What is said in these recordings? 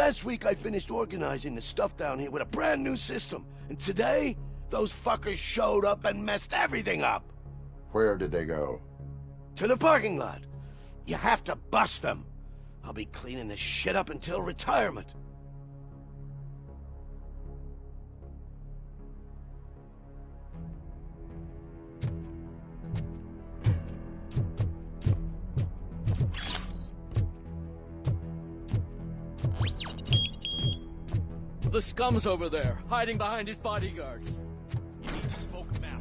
Last week I finished organizing the stuff down here with a brand new system. And today, those fuckers showed up and messed everything up. Where did they go? To the parking lot. You have to bust them. I'll be cleaning this shit up until retirement. The scum's over there, hiding behind his bodyguards. You need to smoke him out.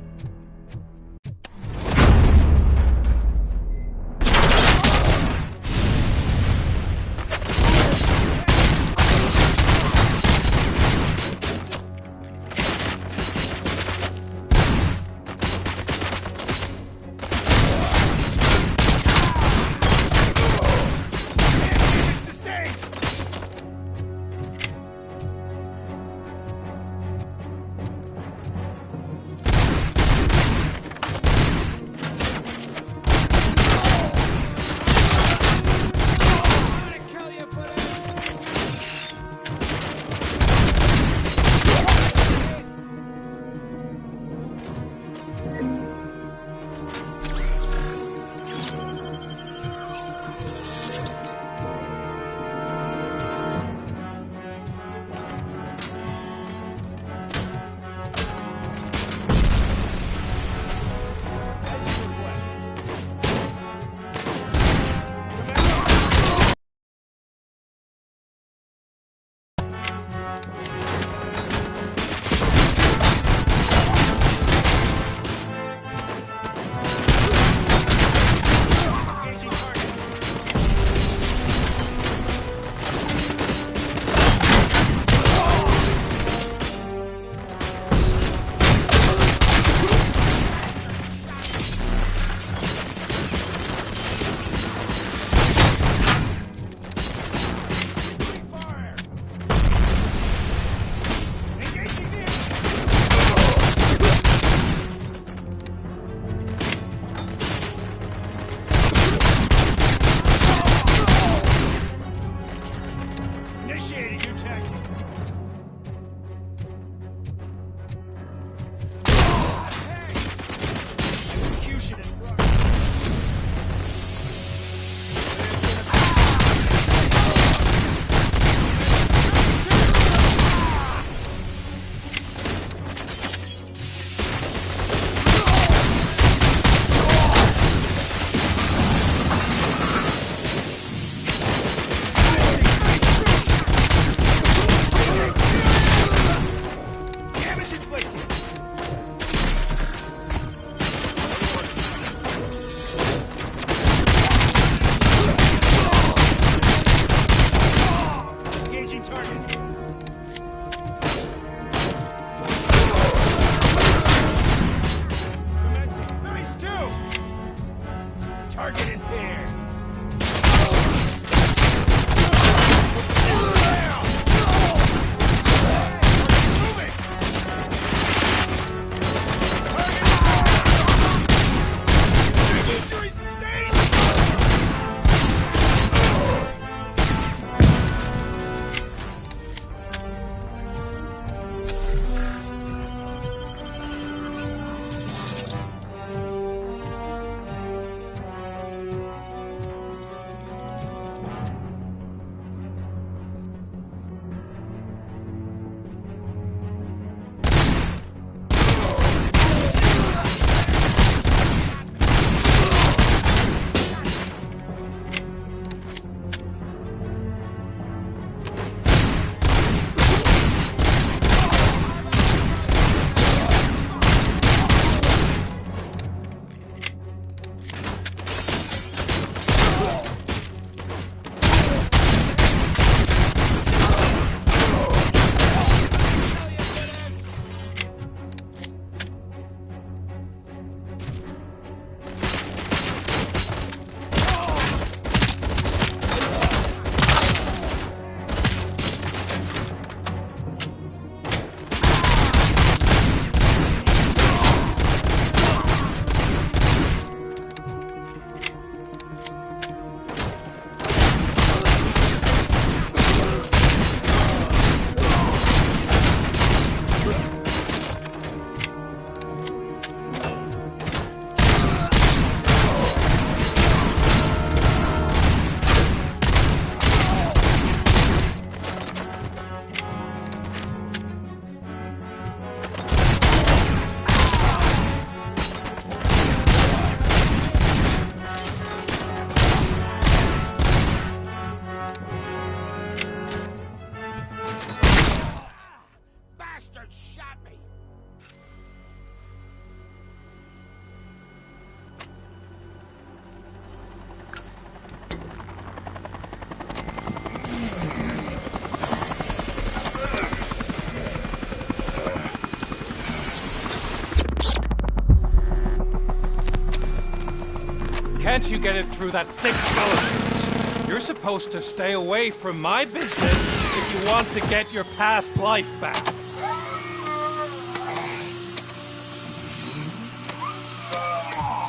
Can't you get it through that thick skull of yours? You're supposed to stay away from my business if you want to get your past life back.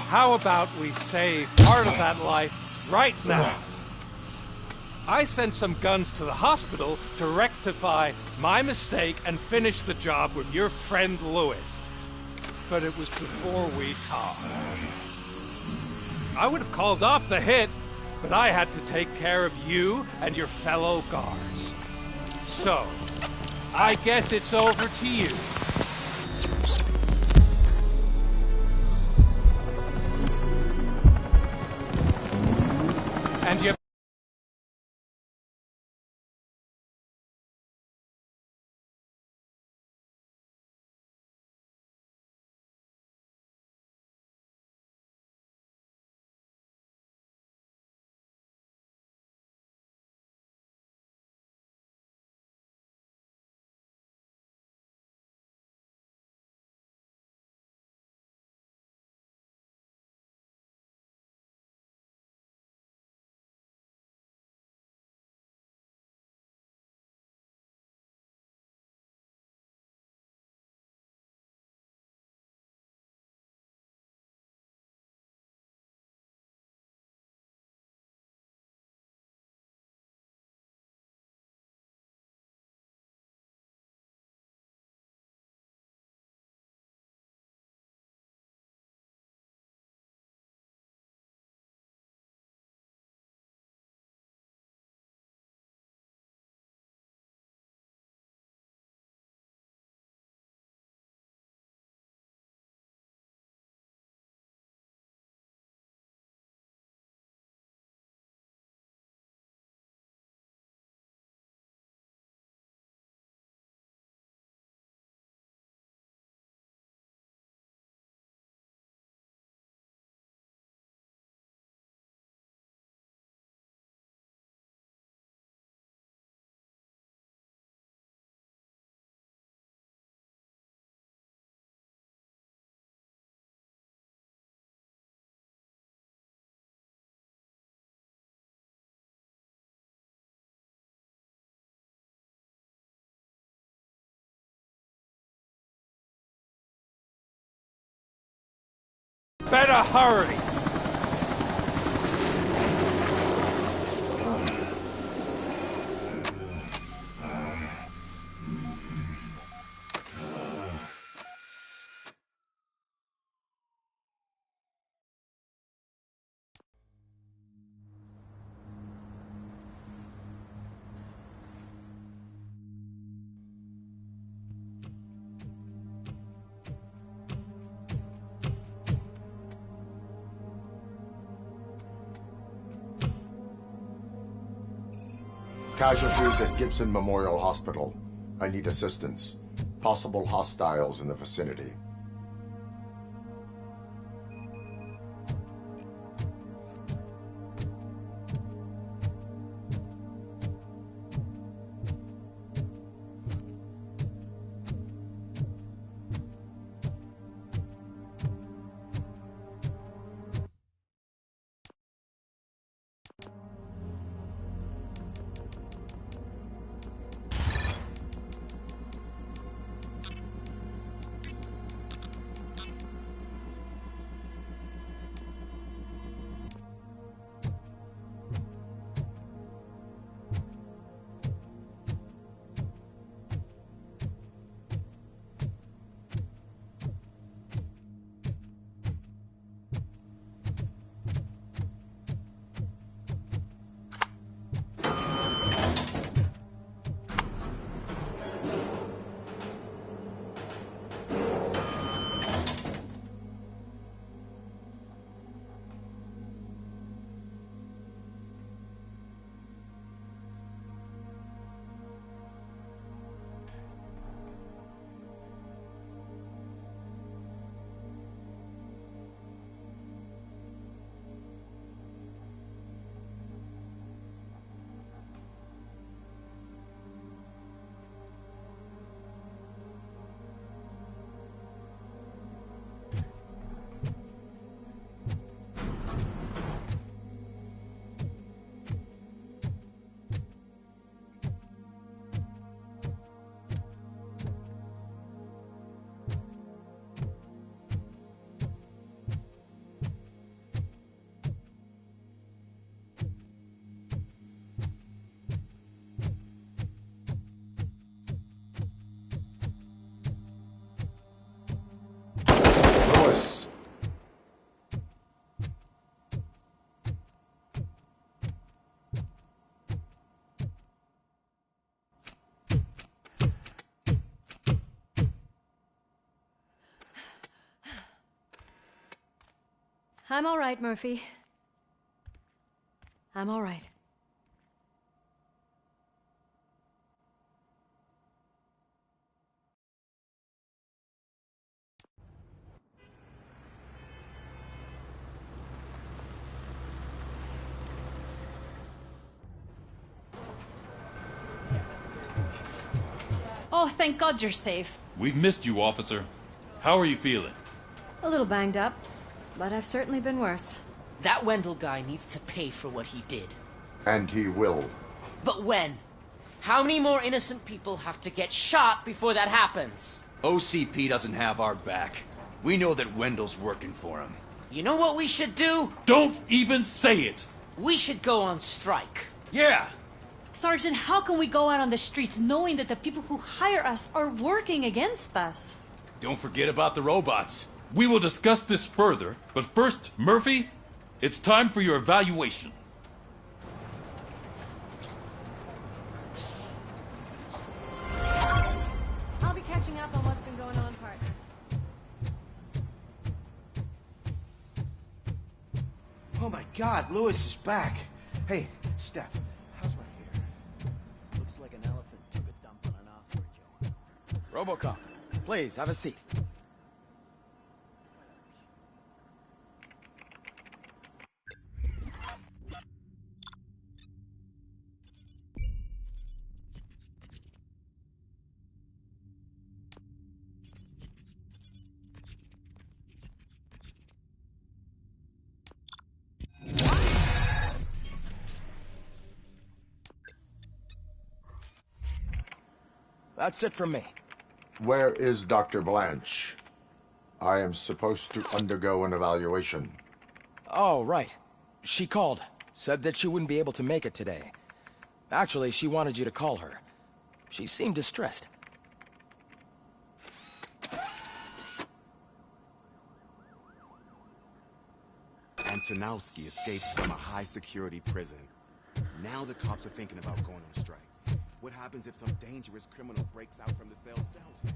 How about we save part of that life right now? I sent some guns to the hospital to rectify my mistake and finish the job with your friend Lewis. But it was before we talked. I would have called off the hit, but I had to take care of you and your fellow guards. So, I guess it's over to you. And you better hurry. Casualties at Gibson Memorial Hospital. I need assistance. Possible hostiles in the vicinity. I'm all right, Murphy. I'm all right. Oh, thank God you're safe. We've missed you, officer. How are you feeling? A little banged up, but I've certainly been worse. That Wendell guy needs to pay for what he did. And he will. But when? How many more innocent people have to get shot before that happens? OCP doesn't have our back. We know that Wendell's working for him. You know what we should do? Don't even say it! We should go on strike. Yeah! Sergeant, how can we go out on the streets knowing that the people who hire us are working against us? Don't forget about the robots. We will discuss this further, but first, Murphy, it's time for your evaluation. I'll be catching up on what's been going on, partner. Oh my God, Lewis is back. Hey, Steph, how's my hair? Looks like an elephant took a dump on an ostrich. Robocop, please, have a seat. That's it from me. Where is Dr. Blanche? I am supposed to undergo an evaluation. Oh, right. She called. Said that she wouldn't be able to make it today. Actually, she wanted you to call her. She seemed distressed. Antonowski escapes from a high-security prison. Now the cops are thinking about going on strike. What happens if some dangerous criminal breaks out from the cells downstairs?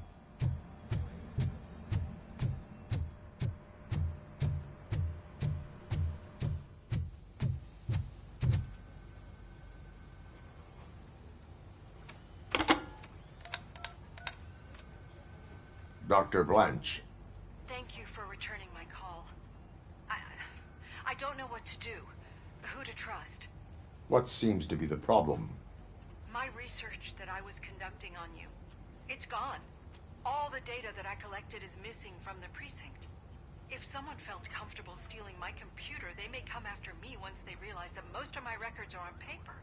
Dr. Blanche. Thank you for returning my call. I don't know what to do, who to trust. What seems to be the problem? My research that I was conducting on you, it's gone. All the data that I collected is missing from the precinct. If someone felt comfortable stealing my computer, they may come after me once they realize that most of my records are on paper.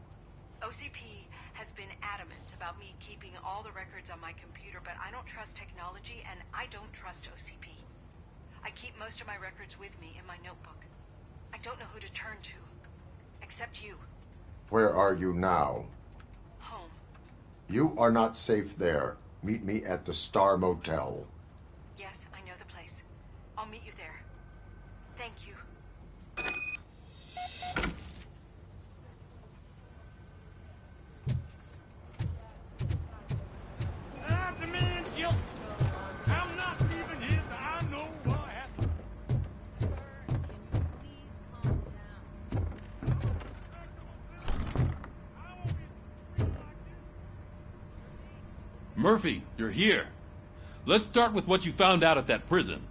OCP has been adamant about me keeping all the records on my computer, but I don't trust technology and I don't trust OCP. I keep most of my records with me in my notebook. I don't know who to turn to, except you. Where are you now? Home. You are not safe there. Meet me at the Star Motel. Yes, I know the place. I'll meet you there. Thank you. I'm not leaving here till I know what happened. Sir, can you please calm down? Murphy, you're here. Let's start with what you found out at that prison.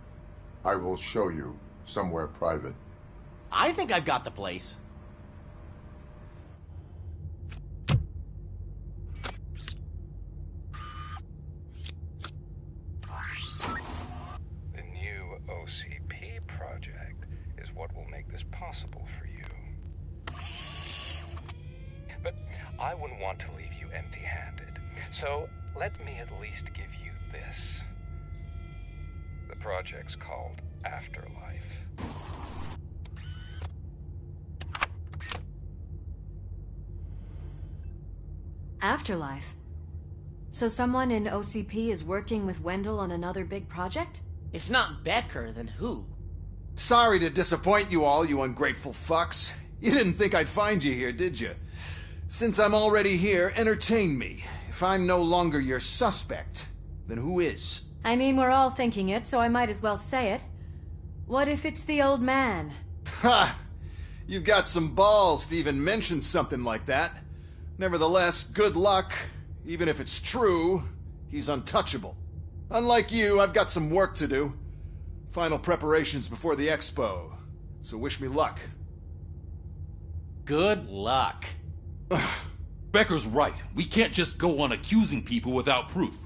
I will show you somewhere private. I think I've got the place. The new OCP project is what will make this possible for you. But I wouldn't want to leave you empty-handed, so let me at least give you this. The project's called Afterlife. Afterlife? So someone in OCP is working with Wendell on another big project? If not Becker, then who? Sorry to disappoint you all, you ungrateful fucks. You didn't think I'd find you here, did you? Since I'm already here, entertain me. If I'm no longer your suspect, then who is? I mean, we're all thinking it, so I might as well say it. What if it's the old man? Ha! You've got some balls to even mention something like that. Nevertheless, good luck. Even if it's true, he's untouchable. Unlike you, I've got some work to do. Final preparations before the expo. So wish me luck. Good luck. Becker's right. We can't just go on accusing people without proof.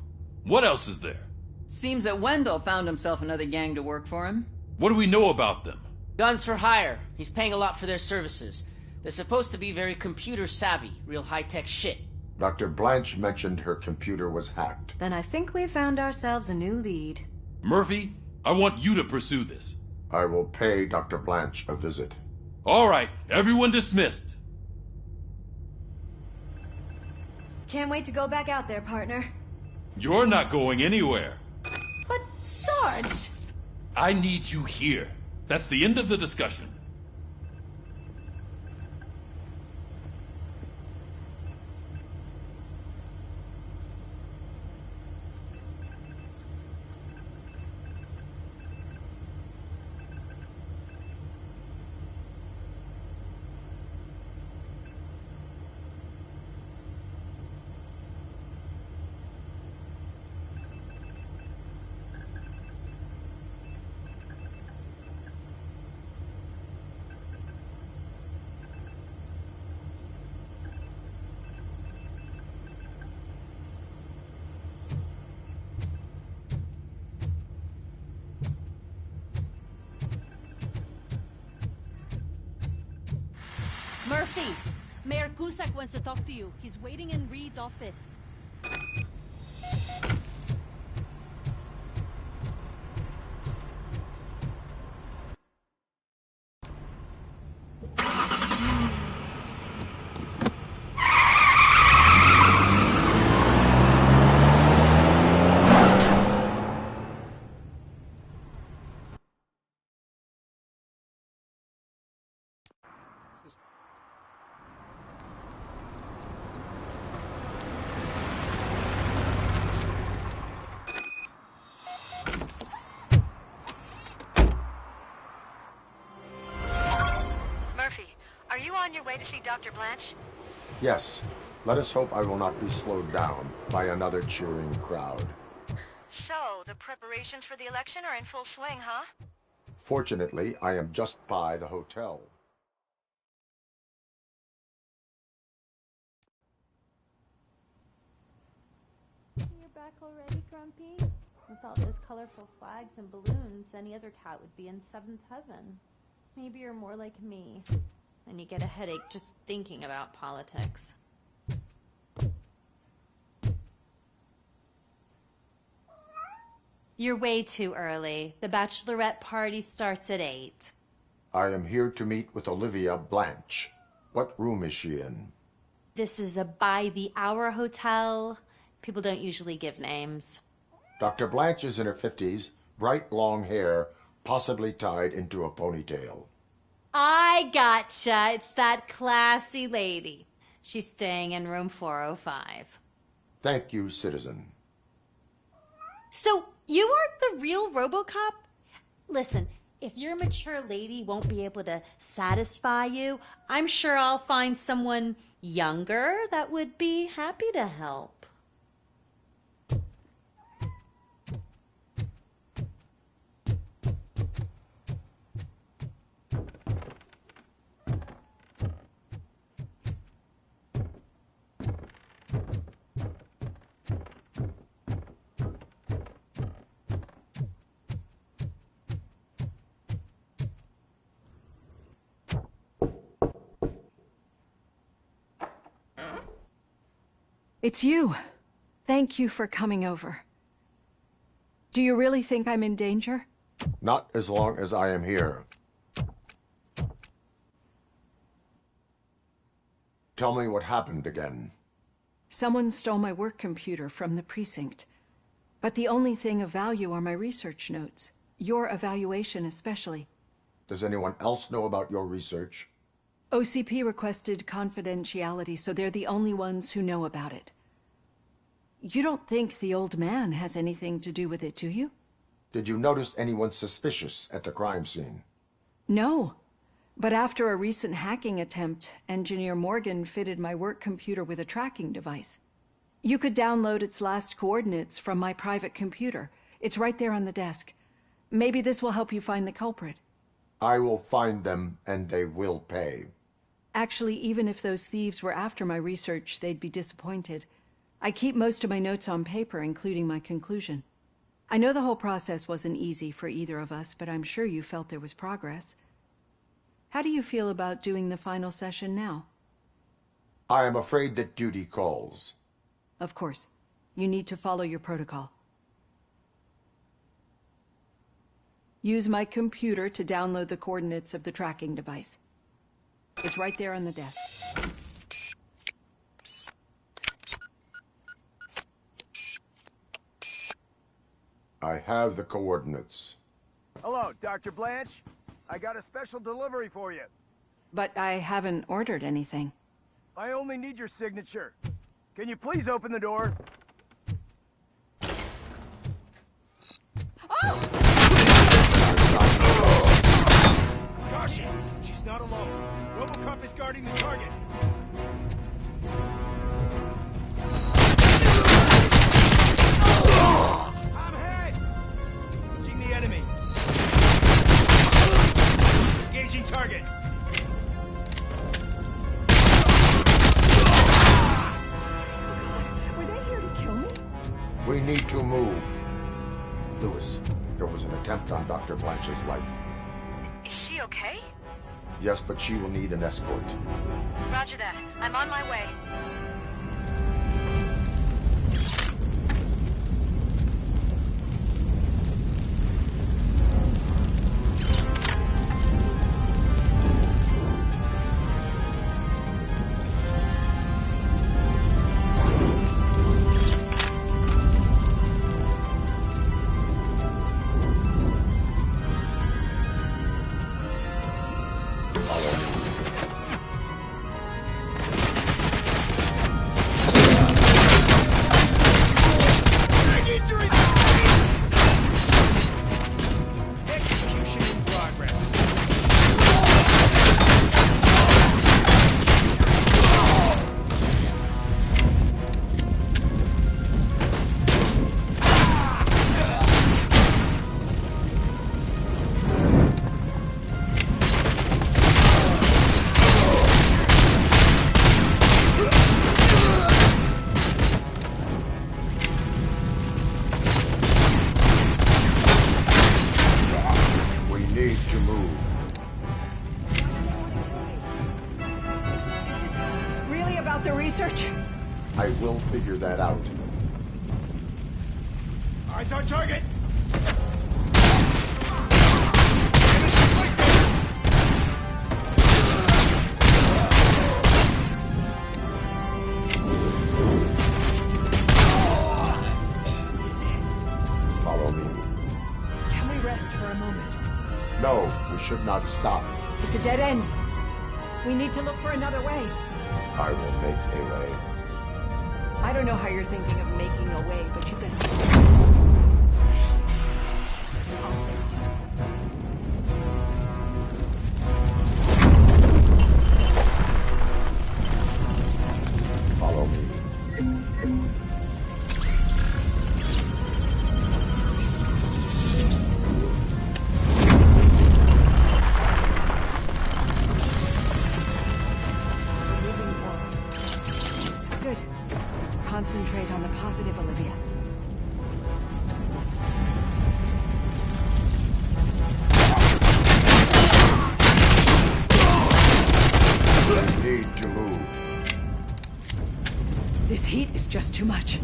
What else is there? Seems that Wendell found himself another gang to work for him. What do we know about them? Guns for hire. He's paying a lot for their services. They're supposed to be very computer savvy, real high-tech shit. Dr. Blanche mentioned her computer was hacked. Then I think we found ourselves a new lead. Murphy, I want you to pursue this. I will pay Dr. Blanche a visit. All right, everyone dismissed. Can't wait to go back out there, partner. You're not going anywhere. But, Sarge! I need you here. That's the end of the discussion. Murphy, Mayor Cusack wants to talk to you. He's waiting in Reed's office. Are you on your way to see Dr. Blanche? Yes. Let us hope I will not be slowed down by another cheering crowd. So, the preparations for the election are in full swing, huh? Fortunately, I am just by the hotel. You're back already, Grumpy? With all those colorful flags and balloons, any other cat would be in seventh heaven. Maybe you're more like me, and you get a headache just thinking about politics. You're way too early. The bachelorette party starts at 8. I am here to meet with Olivia Blanche. What room is she in? This is a by-the-hour hotel. People don't usually give names. Dr. Blanche is in her 50s, bright long hair, possibly tied into a ponytail. I gotcha. It's that classy lady. She's staying in room 405. Thank you, citizen. So, you aren't the real Robocop? Listen, if your mature lady won't be able to satisfy you, I'm sure I'll find someone younger that would be happy to help. It's you. Thank you for coming over. Do you really think I'm in danger? Not as long as I am here. Tell me what happened again. Someone stole my work computer from the precinct. But the only thing of value are my research notes. Your evaluation especially. Does anyone else know about your research? OCP requested confidentiality, so they're the only ones who know about it. You don't think the old man has anything to do with it, do you? Did you notice anyone suspicious at the crime scene? No. But after a recent hacking attempt, Engineer Morgan fitted my work computer with a tracking device. You could download its last coordinates from my private computer. It's right there on the desk. Maybe this will help you find the culprit. I will find them, and they will pay. Actually, even if those thieves were after my research, they'd be disappointed. I keep most of my notes on paper, including my conclusion. I know the whole process wasn't easy for either of us, but I'm sure you felt there was progress. How do you feel about doing the final session now? I am afraid that duty calls. Of course. You need to follow your protocol. Use my computer to download the coordinates of the tracking device. It's right there on the desk. I have the coordinates. Hello, Dr. Blanche. I got a special delivery for you. But I haven't ordered anything. I only need your signature. Can you please open the door? Caution! She's not alone. Robocop is guarding the target. I'm hit! Engaging the enemy. Engaging target. Were they here to kill me? We need to move. Lewis, there was an attempt on Dr. Blanche's life. Is she okay? Yes, but she will need an escort. Roger that. I'm on my way. I will figure that out. Eyes on target! Follow me. Can we rest for a moment? No, we should not stop. It's a dead end. We need to look for another way. I will make a way. I don't know how you're thinking of making a way, but you better. Follow me. Good. Concentrate on the positive, Olivia. We need to move. This heat is just too much.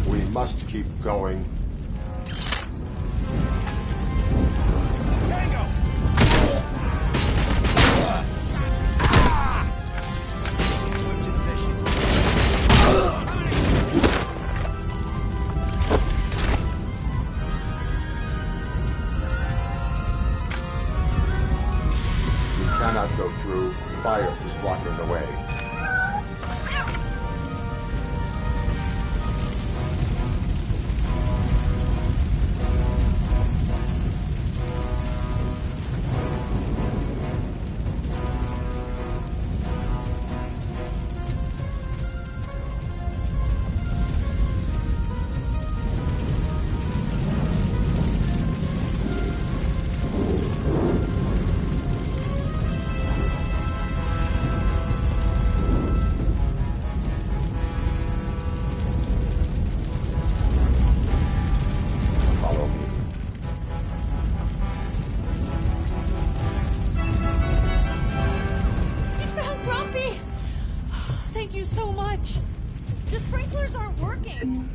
We must keep going. Tango! Swift in mission. We cannot go through. Fire is blocking the way. Thank you so much. The sprinklers aren't working.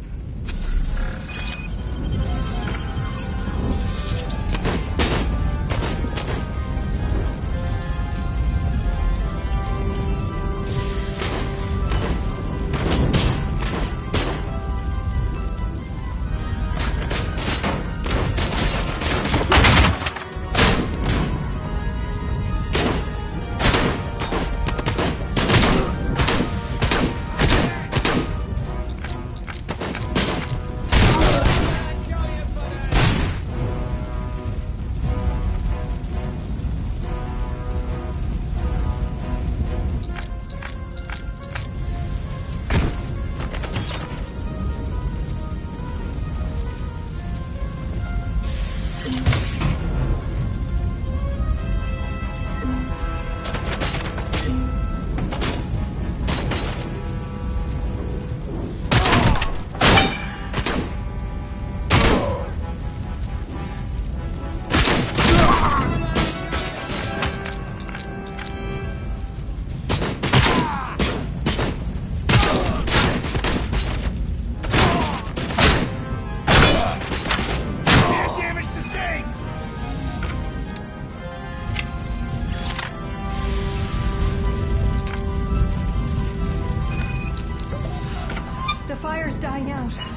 Fire's dying out. Someone's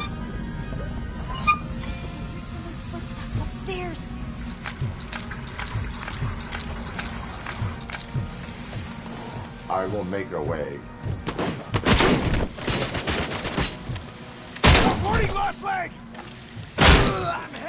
footsteps upstairs. I will make a way. Reporting lost leg! I'm hit!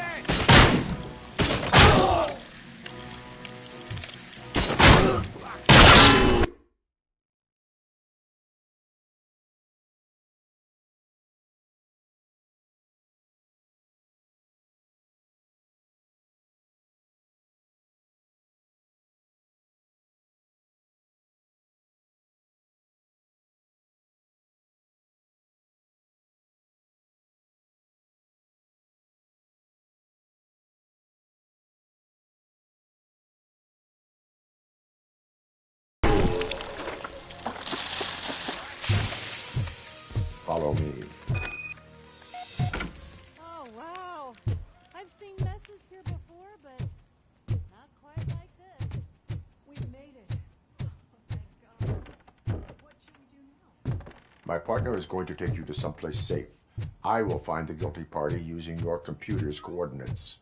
Follow me. Oh, wow. I've seen messes here before, but not quite like this. We've made it. Oh, thank God. What should we do now? My partner is going to take you to someplace safe. I will find the guilty party using your computer's coordinates.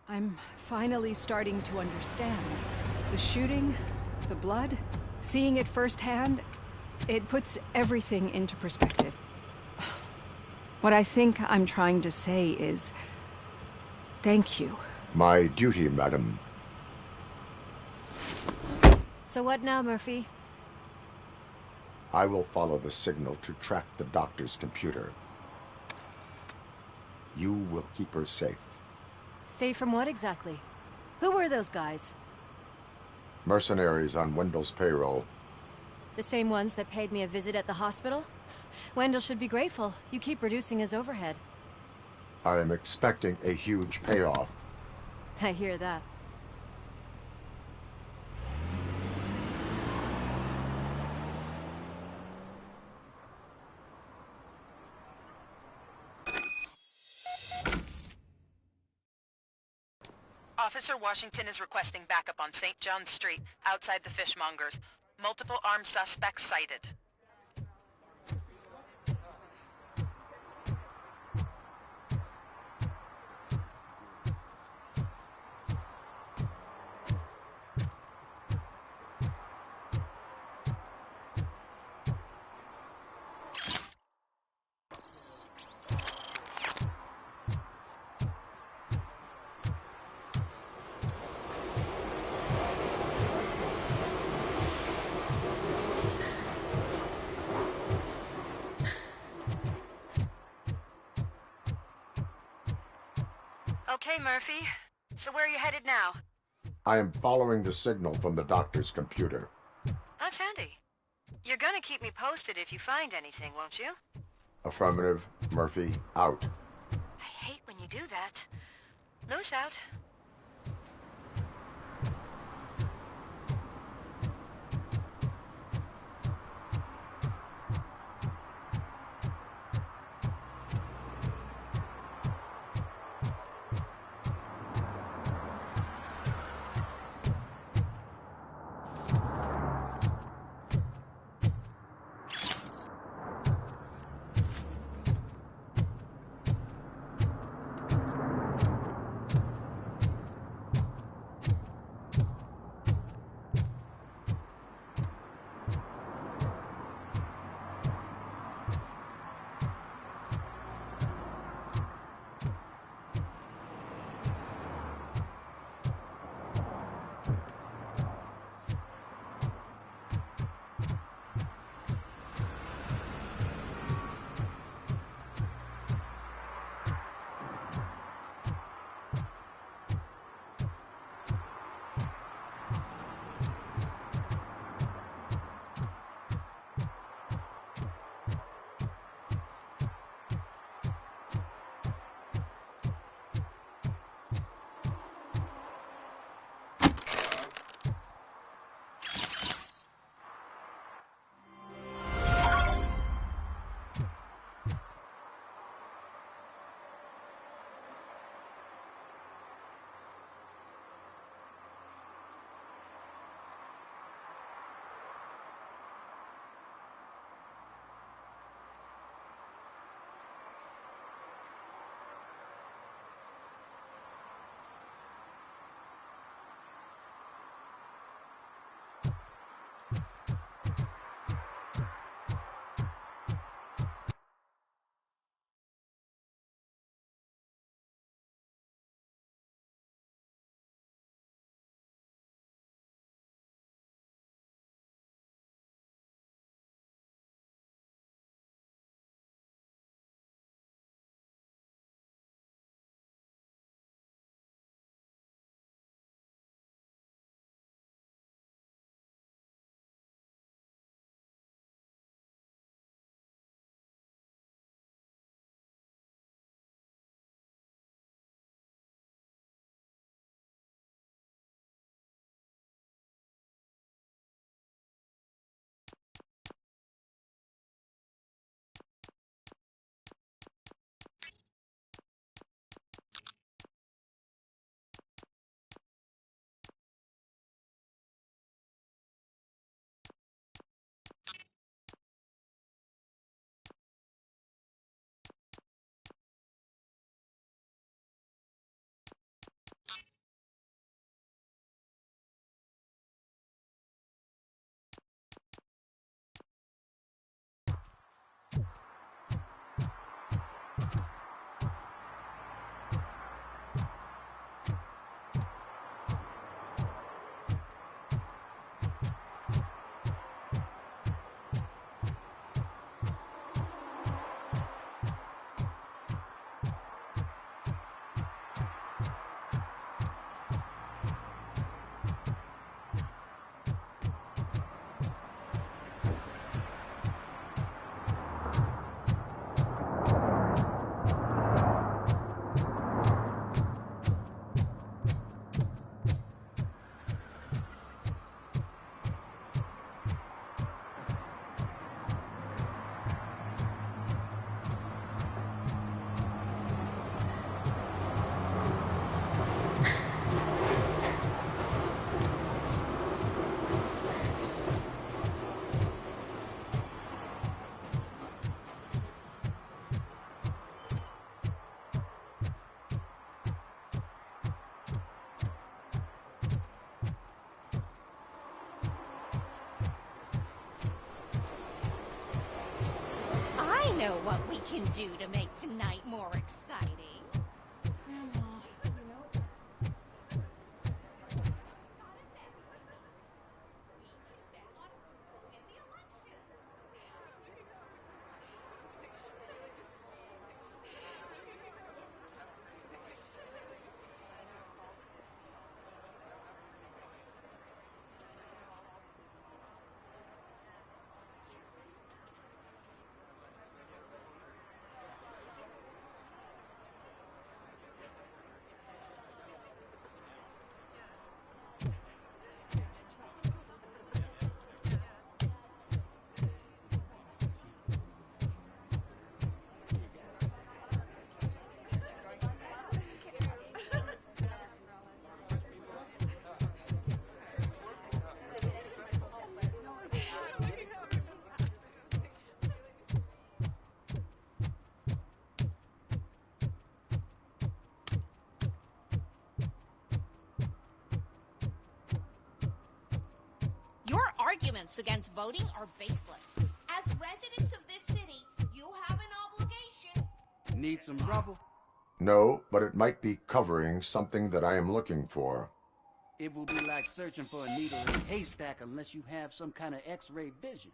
I'm finally starting to understand. The shooting, the blood, seeing it firsthand, it puts everything into perspective. What I think I'm trying to say is, thank you. My duty, madam. So what now, Murphy? I will follow the signal to track the doctor's computer. You will keep her safe. Safe from what exactly? Who were those guys? Mercenaries on Wendell's payroll. The same ones that paid me a visit at the hospital? Wendell should be grateful. You keep reducing his overhead. I am expecting a huge payoff. I hear that. Officer Washington is requesting backup on St. John's Street, outside the fishmongers. Multiple armed suspects sighted. Okay, Murphy. So where are you headed now? I am following the signal from the doctor's computer. That's handy. You're gonna keep me posted if you find anything, won't you? Affirmative. Murphy, out. I hate when you do that. Loose out. I know what we can do to make tonight more exciting. Grandma, you know... arguments against voting are baseless. As residents of this city, you have an obligation. Need some rubble? No, but it might be covering something that I am looking for. It will be like searching for a needle in a haystack unless you have some kind of X-ray vision.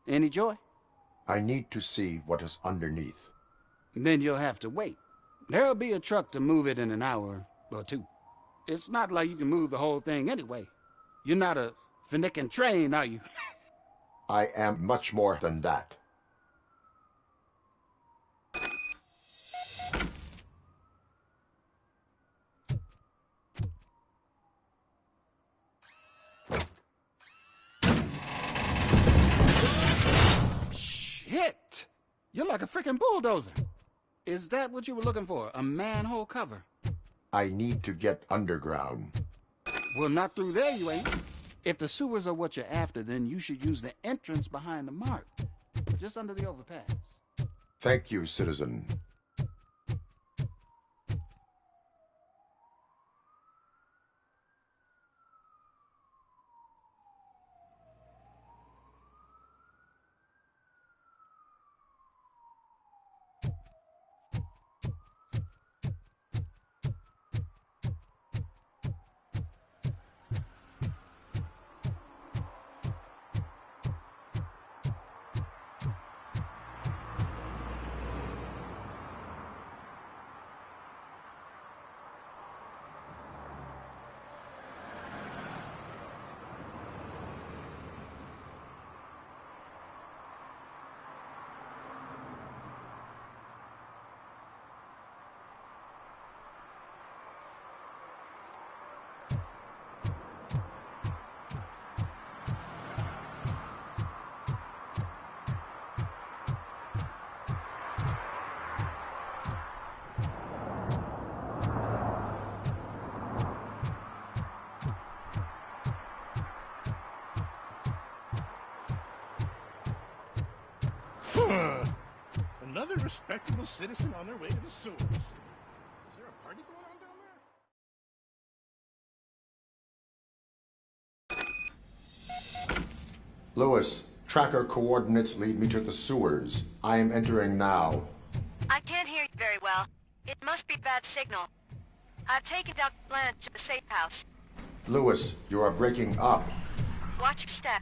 Any joy? I need to see what is underneath. Then you'll have to wait. There'll be a truck to move it in an hour or two. It's not like you can move the whole thing anyway. You're not a finicking train, are you? I am much more than that. Shit! You're like a freaking bulldozer. Is that what you were looking for? A manhole cover? I need to get underground. Well, not through there, you ain't. If the sewers are what you're after, then you should use the entrance behind the mark. Just under the overpass. Thank you, citizen. Another respectable citizen on their way to the sewers. Is there a party going on down there? Lewis, tracker coordinates lead me to the sewers. I am entering now. I can't hear you very well. It must be bad signal. I've taken Dr. Blanche to the safe house. Lewis, you are breaking up. Watch your step.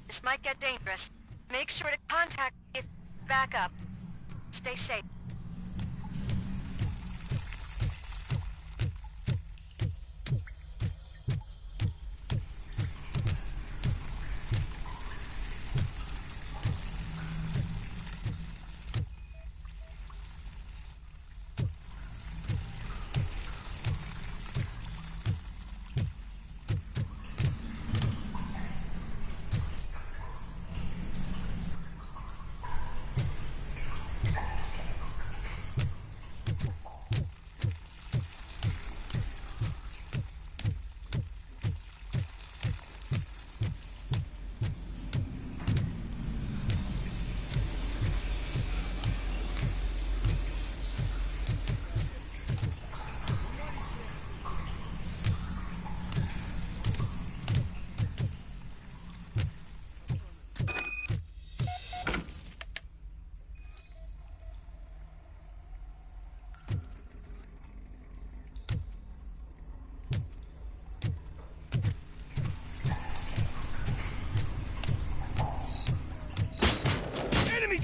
This might get dangerous. Make sure to contact me if back up. Stay safe.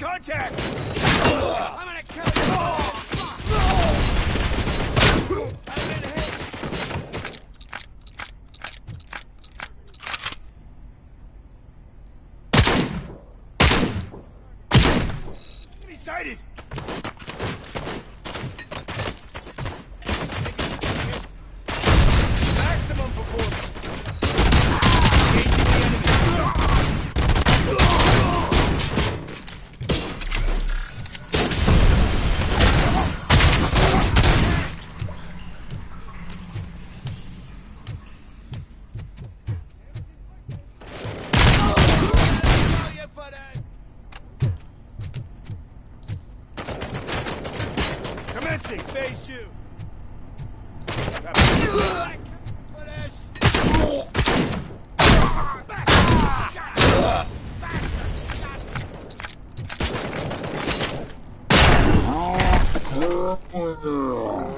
contact! I'm gonna kill you! I'm in hit! Enemy sighted! Maximum performance! Engaging the enemy! Commencing phase 2.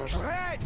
Ahead!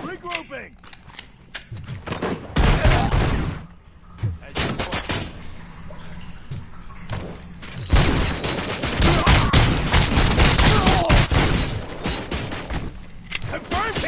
Regrouping! Confirmed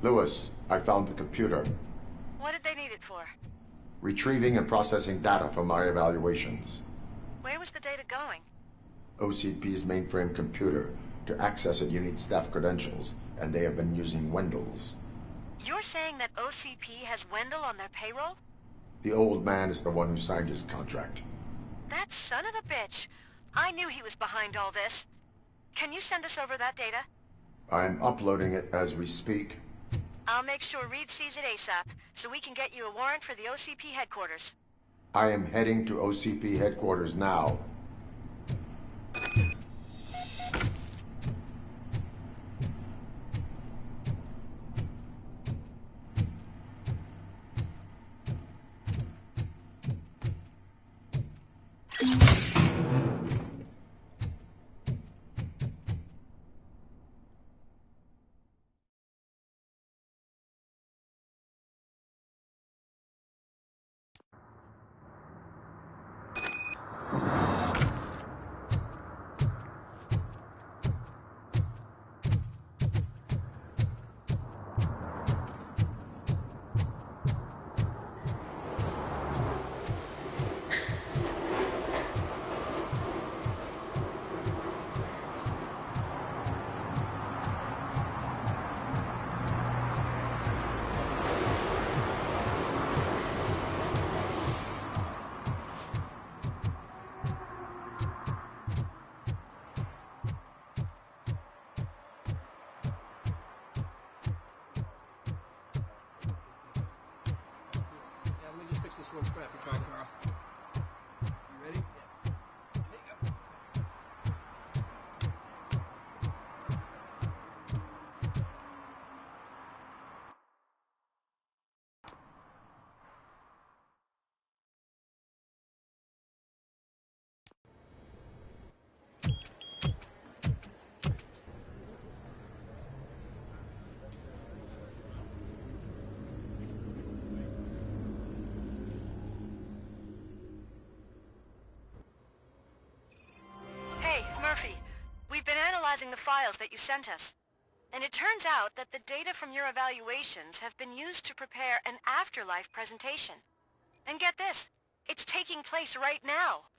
Lewis, I found the computer. What did they need it for? Retrieving and processing data from my evaluations. Where was the data going? OCP's mainframe computer. To access it, you need staff credentials, and they have been using Wendell's. You're saying that OCP has Wendell on their payroll? The old man is the one who signed his contract. That son of a bitch. I knew he was behind all this. Can you send us over that data? I'm uploading it as we speak. I'll make sure Reed sees it ASAP, so we can get you a warrant for the OCP headquarters. I am heading to OCP headquarters now. Murphy, we've been analyzing the files that you sent us. And it turns out that the data from your evaluations have been used to prepare an afterlife presentation. And get this, it's taking place right now.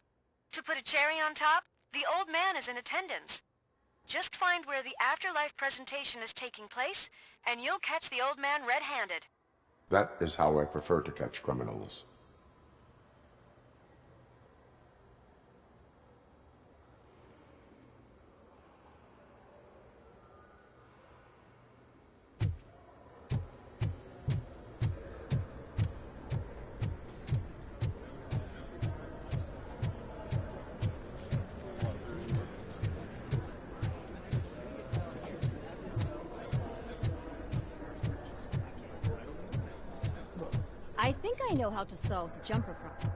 To put a cherry on top, the old man is in attendance. Just find where the afterlife presentation is taking place, and you'll catch the old man red-handed. That is how I prefer to catch criminals. I think I know how to solve the jumper problem.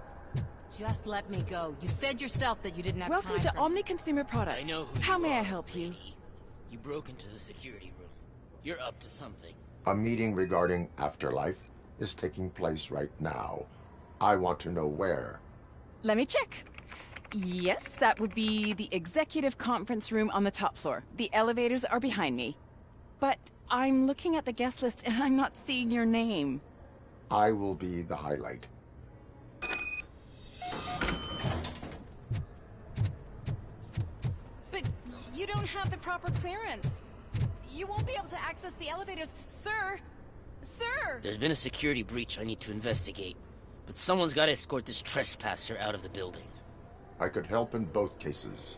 Just let me go. You said yourself that you didn't have Welcome time to for Omni Consumer Products. I know who How you may I are, help you? lady. You broke into the security room. You're up to something. A meeting regarding afterlife is taking place right now. I want to know where. Let me check. Yes, that would be the executive conference room on the top floor. The elevators are behind me. But I'm looking at the guest list and I'm not seeing your name. I will be the highlight. But you don't have the proper clearance. You won't be able to access the elevators. Sir! Sir! There's been a security breach I need to investigate. But someone's got to escort this trespasser out of the building. I could help in both cases.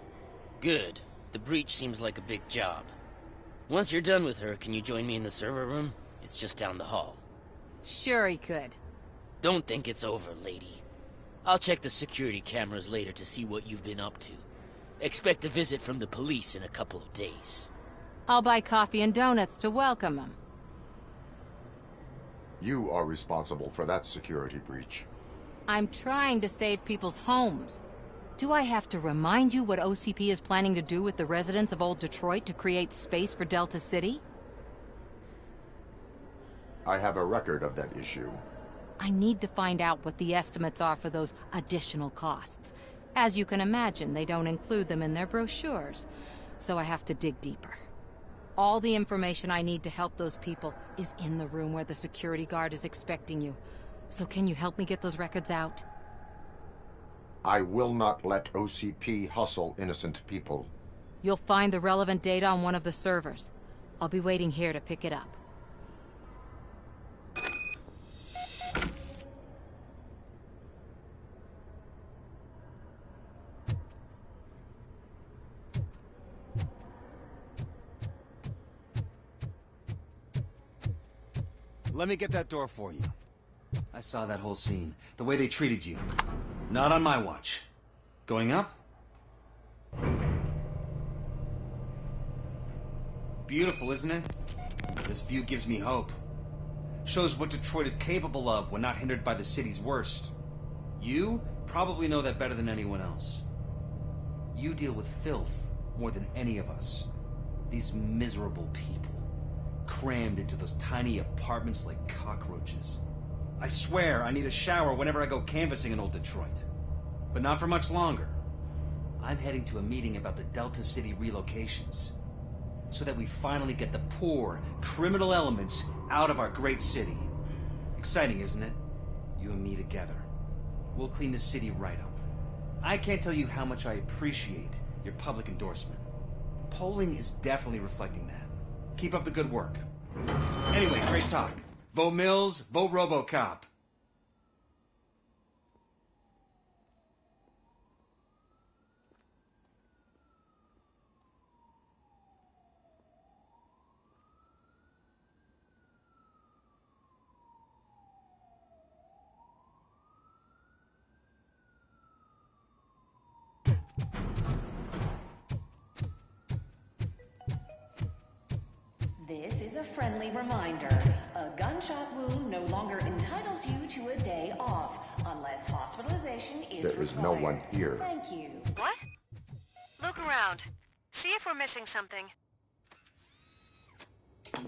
Good. The breach seems like a big job. Once you're done with her, can you join me in the server room? It's just down the hall. Sure he could. Don't think it's over, lady. I'll check the security cameras later to see what you've been up to. Expect a visit from the police in a couple of days. I'll buy coffee and donuts to welcome him. You are responsible for that security breach. I'm trying to save people's homes. Do I have to remind you what OCP is planning to do with the residents of Old Detroit to create space for Delta City? I have a record of that issue. I need to find out what the estimates are for those additional costs. As you can imagine, they don't include them in their brochures, so I have to dig deeper. All the information I need to help those people is in the room where the security guard is expecting you. So can you help me get those records out? I will not let OCP hustle innocent people. You'll find the relevant data on one of the servers. I'll be waiting here to pick it up. Let me get that door for you. I saw that whole scene. The way they treated you. Not on my watch. Going up? Beautiful, isn't it? This view gives me hope. Shows what Detroit is capable of when not hindered by the city's worst. You probably know that better than anyone else. You deal with filth more than any of us. These miserable people, crammed into those tiny apartments like cockroaches. I swear I need a shower whenever I go canvassing in old Detroit. But not for much longer. I'm heading to a meeting about the Delta City relocations, so that we finally get the poor, criminal elements out of our great city. Exciting, isn't it? You and me together. We'll clean the city right up. I can't tell you how much I appreciate your public endorsement. Polling is definitely reflecting that. Keep up the good work. Anyway, great talk. Vote Mills, vote Robocop. This is a friendly reminder. A gunshot wound no longer entitles you to a day off, unless hospitalization is required. There is no one here. Thank you. What? Look around. See if we're missing something. Do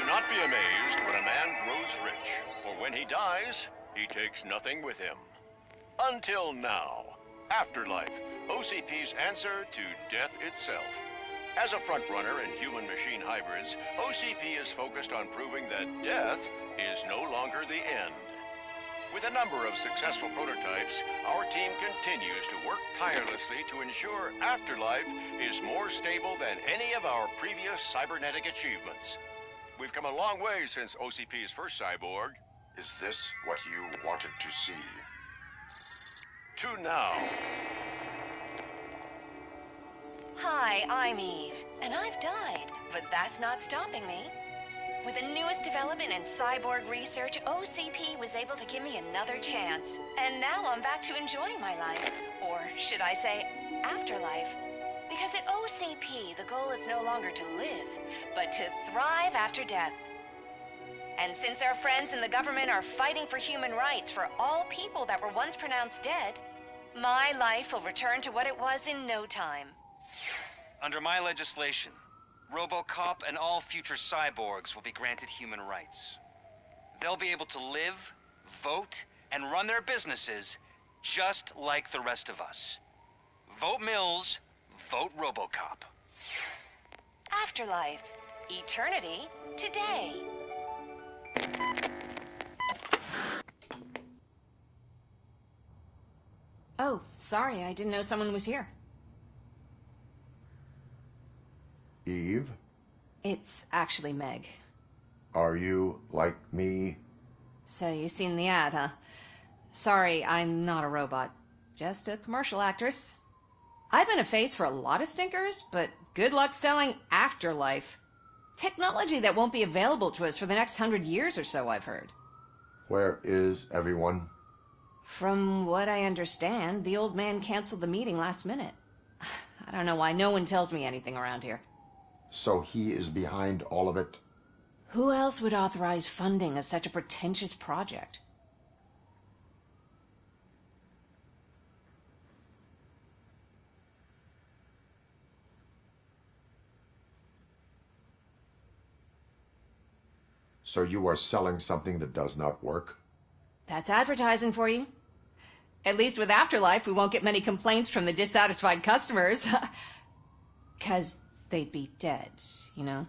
not be amazed when a man grows rich, for when he dies, he takes nothing with him. Until now. Afterlife, OCP's answer to death itself. As a frontrunner in human-machine hybrids, OCP is focused on proving that death is no longer the end. With a number of successful prototypes, our team continues to work tirelessly to ensure Afterlife is more stable than any of our previous cybernetic achievements. We've come a long way since OCP's first cyborg. Is this what you wanted to see? To now. Hi, I'm Eve, and I've died, but that's not stopping me. With the newest development in cyborg research, OCP was able to give me another chance. And now I'm back to enjoying my life. Or should I say, afterlife. Because at OCP, the goal is no longer to live, but to thrive after death. And since our friends in the government are fighting for human rights for all people that were once pronounced dead, my life will return to what it was in no time. Under my legislation, Robocop and all future cyborgs will be granted human rights. They'll be able to live, vote, and run their businesses just like the rest of us. Vote Mills, vote Robocop. Afterlife. Eternity today. Oh, sorry, I didn't know someone was here. Eve? It's actually Meg. Are you like me? So you seen the ad, huh? Sorry, I'm not a robot. Just a commercial actress. I've been a face for a lot of stinkers, but good luck selling Afterlife. Technology that won't be available to us for the next 100 years or so, I've heard. Where is everyone? From what I understand, the old man canceled the meeting last minute. I don't know why no one tells me anything around here. So he is behind all of it? Who else would authorize funding of such a pretentious project? So you are selling something that does not work? That's advertising for you. At least with Afterlife, we won't get many complaints from the dissatisfied customers. 'Cause they'd be dead, you know?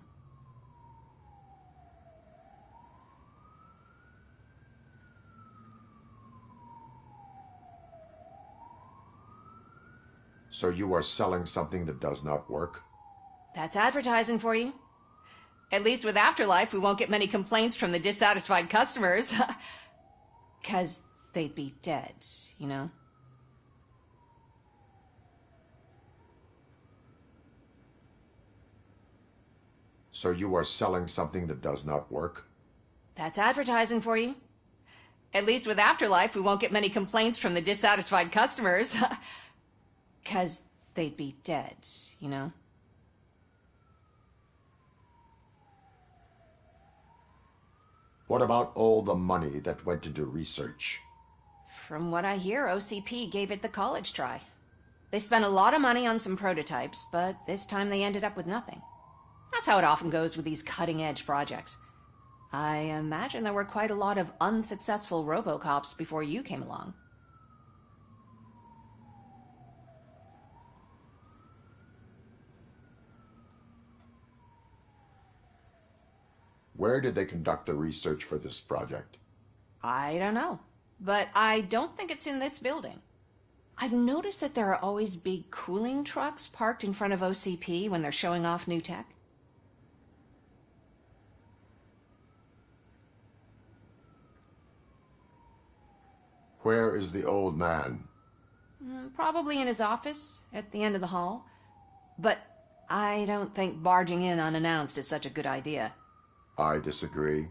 So you are selling something that does not work? That's advertising for you. At least with Afterlife, we won't get many complaints from the dissatisfied customers. 'Cause they'd be dead, you know? So you are selling something that does not work? That's advertising for you. At least with Afterlife, we won't get many complaints from the dissatisfied customers. 'Cause they'd be dead, you know? What about all the money that went into research? From what I hear, OCP gave it the college try. They spent a lot of money on some prototypes, but this time they ended up with nothing. That's how it often goes with these cutting-edge projects. I imagine there were quite a lot of unsuccessful Robocops before you came along. Where did they conduct the research for this project? I don't know, but I don't think it's in this building. I've noticed that there are always big cooling trucks parked in front of OCP when they're showing off new tech. Where is the old man? Probably in his office, at the end of the hall. But I don't think barging in unannounced is such a good idea. I disagree.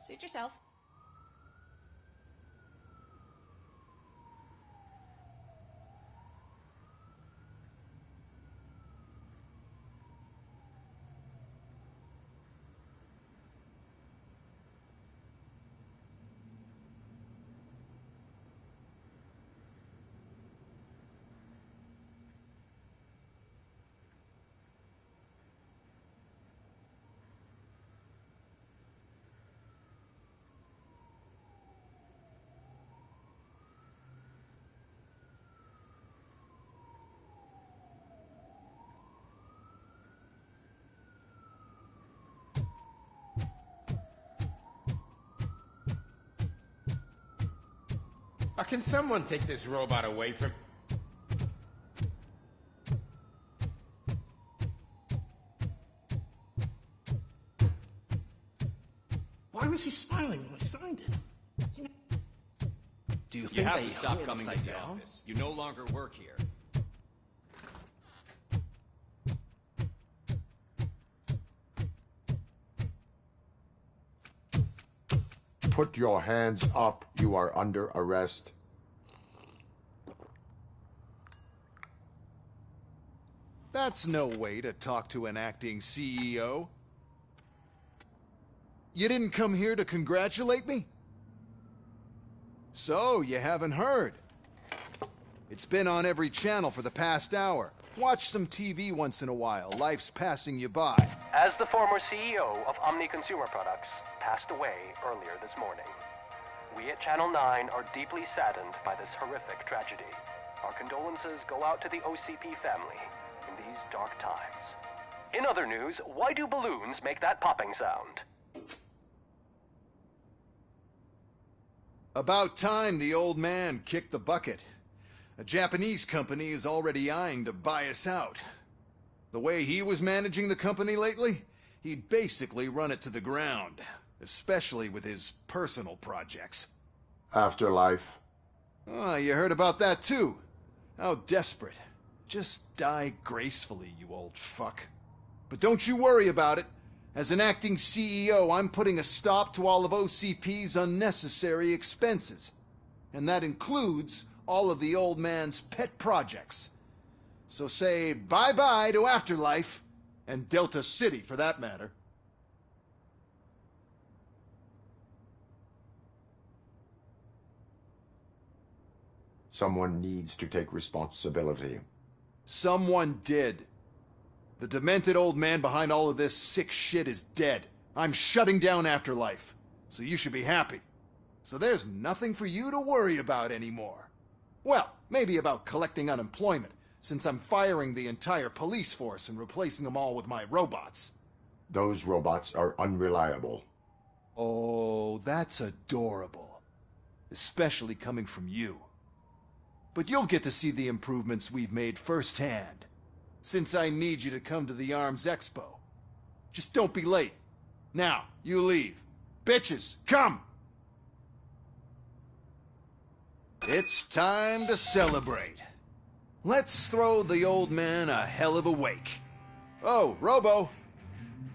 Suit yourself. Can someone take this robot away from... Why was he smiling when I signed it? Do you You think have they to stop hung coming to upside the down? office? You no longer work here. Put your hands up. You are under arrest. That's no way to talk to an acting CEO. You didn't come here to congratulate me? So, you haven't heard. It's been on every channel for the past hour. Watch some TV once in a while. Life's passing you by. As the former CEO of Omni Consumer Products passed away earlier this morning, we at Channel 9 are deeply saddened by this horrific tragedy. Our condolences go out to the OCP family in these dark times. In other news, why do balloons make that popping sound? About time the old man kicked the bucket. A Japanese company is already eyeing to buy us out. The way he was managing the company lately, he'd basically run it to the ground, especially with his personal projects. Afterlife. Oh, you heard about that too. How desperate. Just die gracefully, you old fuck. But don't you worry about it. As an acting CEO, I'm putting a stop to all of OCP's unnecessary expenses. And that includes all of the old man's pet projects. So say bye-bye to Afterlife, and Delta City for that matter. Someone needs to take responsibility. Someone did. The demented old man behind all of this sick shit is dead. I'm shutting down Afterlife, so you should be happy. So there's nothing for you to worry about anymore. Well, maybe about collecting unemployment, since I'm firing the entire police force and replacing them all with my robots. Those robots are unreliable. Oh, that's adorable. Especially coming from you. But you'll get to see the improvements we've made firsthand, since I need you to come to the Arms Expo. Just don't be late. Now, you leave. Bitches, come! It's time to celebrate. Let's throw the old man a hell of a wake. Oh, Robo!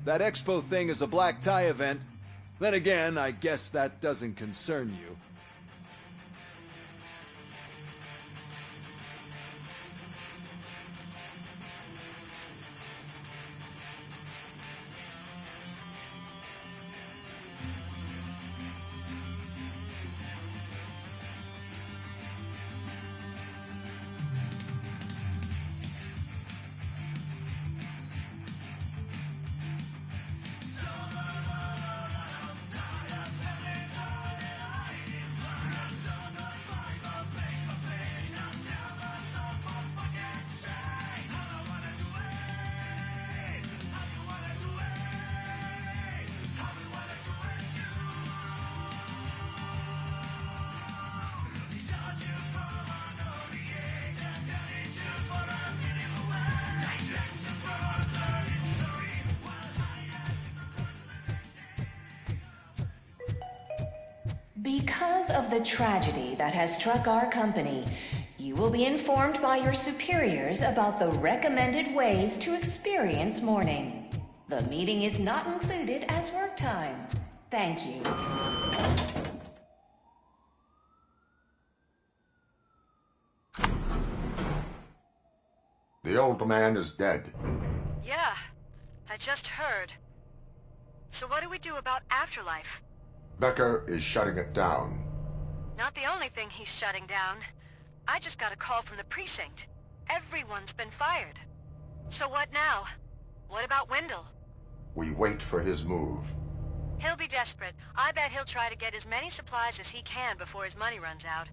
That expo thing is a black tie event. Then again, I guess that doesn't concern you. Because of the tragedy that has struck our company, you will be informed by your superiors about the recommended ways to experience mourning. The meeting is not included as work time. Thank you. The old man is dead. Yeah, I just heard. So what do we do about Afterlife? Becker is shutting it down. Not the only thing he's shutting down. I just got a call from the precinct. Everyone's been fired. So what now? What about Wendell? We wait for his move. He'll be desperate. I bet he'll try to get as many supplies as he can before his money runs out.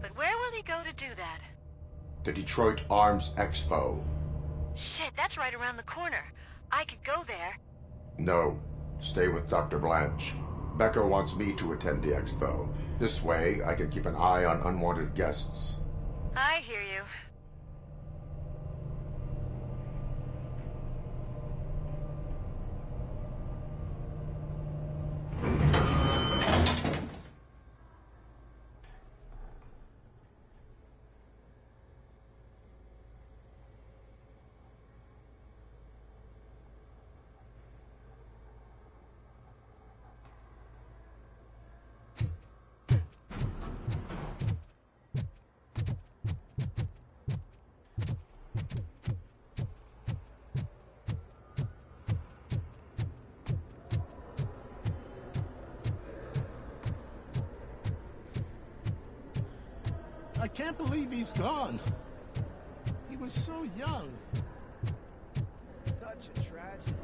But where will he go to do that? The Detroit Arms Expo. Shit, that's right around the corner. I could go there. No. Stay with Dr. Blanche. Becker wants me to attend the expo. This way, I can keep an eye on unwanted guests. I hear you. I can't believe he's gone. He was so young. Such a tragedy.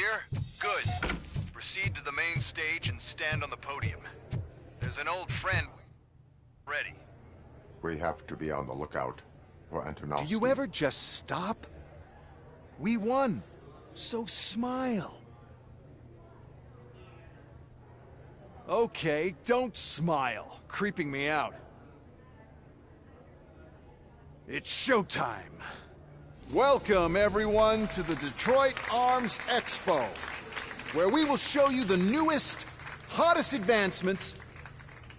clear? Good. Proceed to the main stage and stand on the podium. There's an old friend ready. We have to be on the lookout for Antonovsky. Do you ever just stop? We won. So smile. Okay, don't smile. Creeping me out. It's showtime. Welcome, everyone, to the Detroit Arms Expo, where we will show you the newest, hottest advancements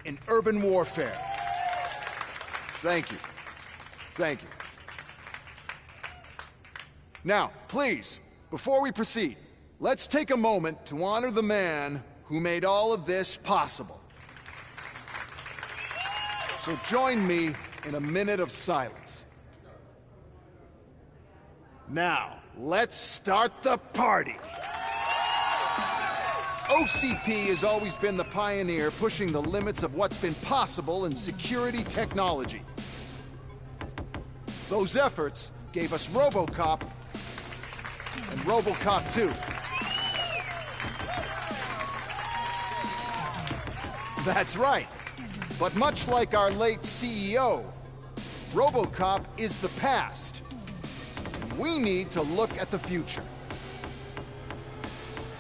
in urban warfare. Thank you. Thank you. Now, please, before we proceed, let's take a moment to honor the man who made all of this possible. So join me in a minute of silence. Now, let's start the party! OCP has always been the pioneer pushing the limits of what's been possible in security technology. Those efforts gave us Robocop and Robocop 2. That's right. But much like our late CEO, Robocop is the past. We need to look at the future.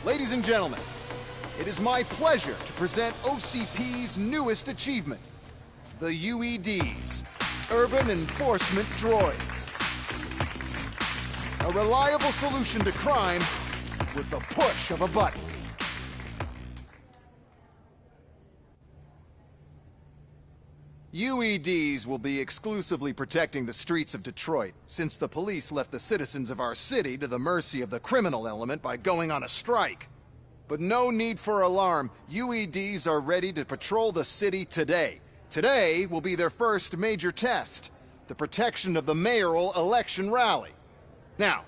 Ladies and gentlemen, it is my pleasure to present OCP's newest achievement, the UEDs, Urban Enforcement Droids. A reliable solution to crime with the push of a button. UEDs will be exclusively protecting the streets of Detroit, since the police left the citizens of our city to the mercy of the criminal element by going on a strike. But no need for alarm. UEDs are ready to patrol the city today. Today will be their first major test, the protection of the mayoral election rally. Now,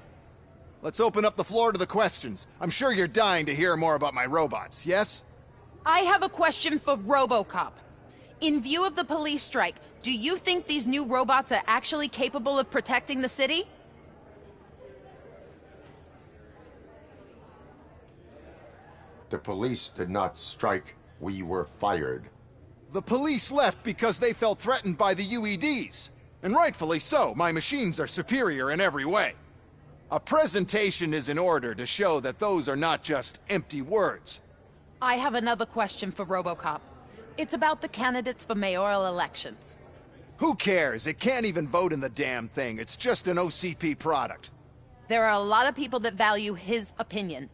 let's open up the floor to the questions. I'm sure you're dying to hear more about my robots, yes? I have a question for Robocop. In view of the police strike, do you think these new robots are actually capable of protecting the city? The police did not strike. We were fired. The police left because they felt threatened by the UEDs. And rightfully so. My machines are superior in every way. A presentation is in order to show that those are not just empty words. I have another question for Robocop. It's about the candidates for mayoral elections. Who cares? It can't even vote in the damn thing. It's just an OCP product. There are a lot of people that value his opinion.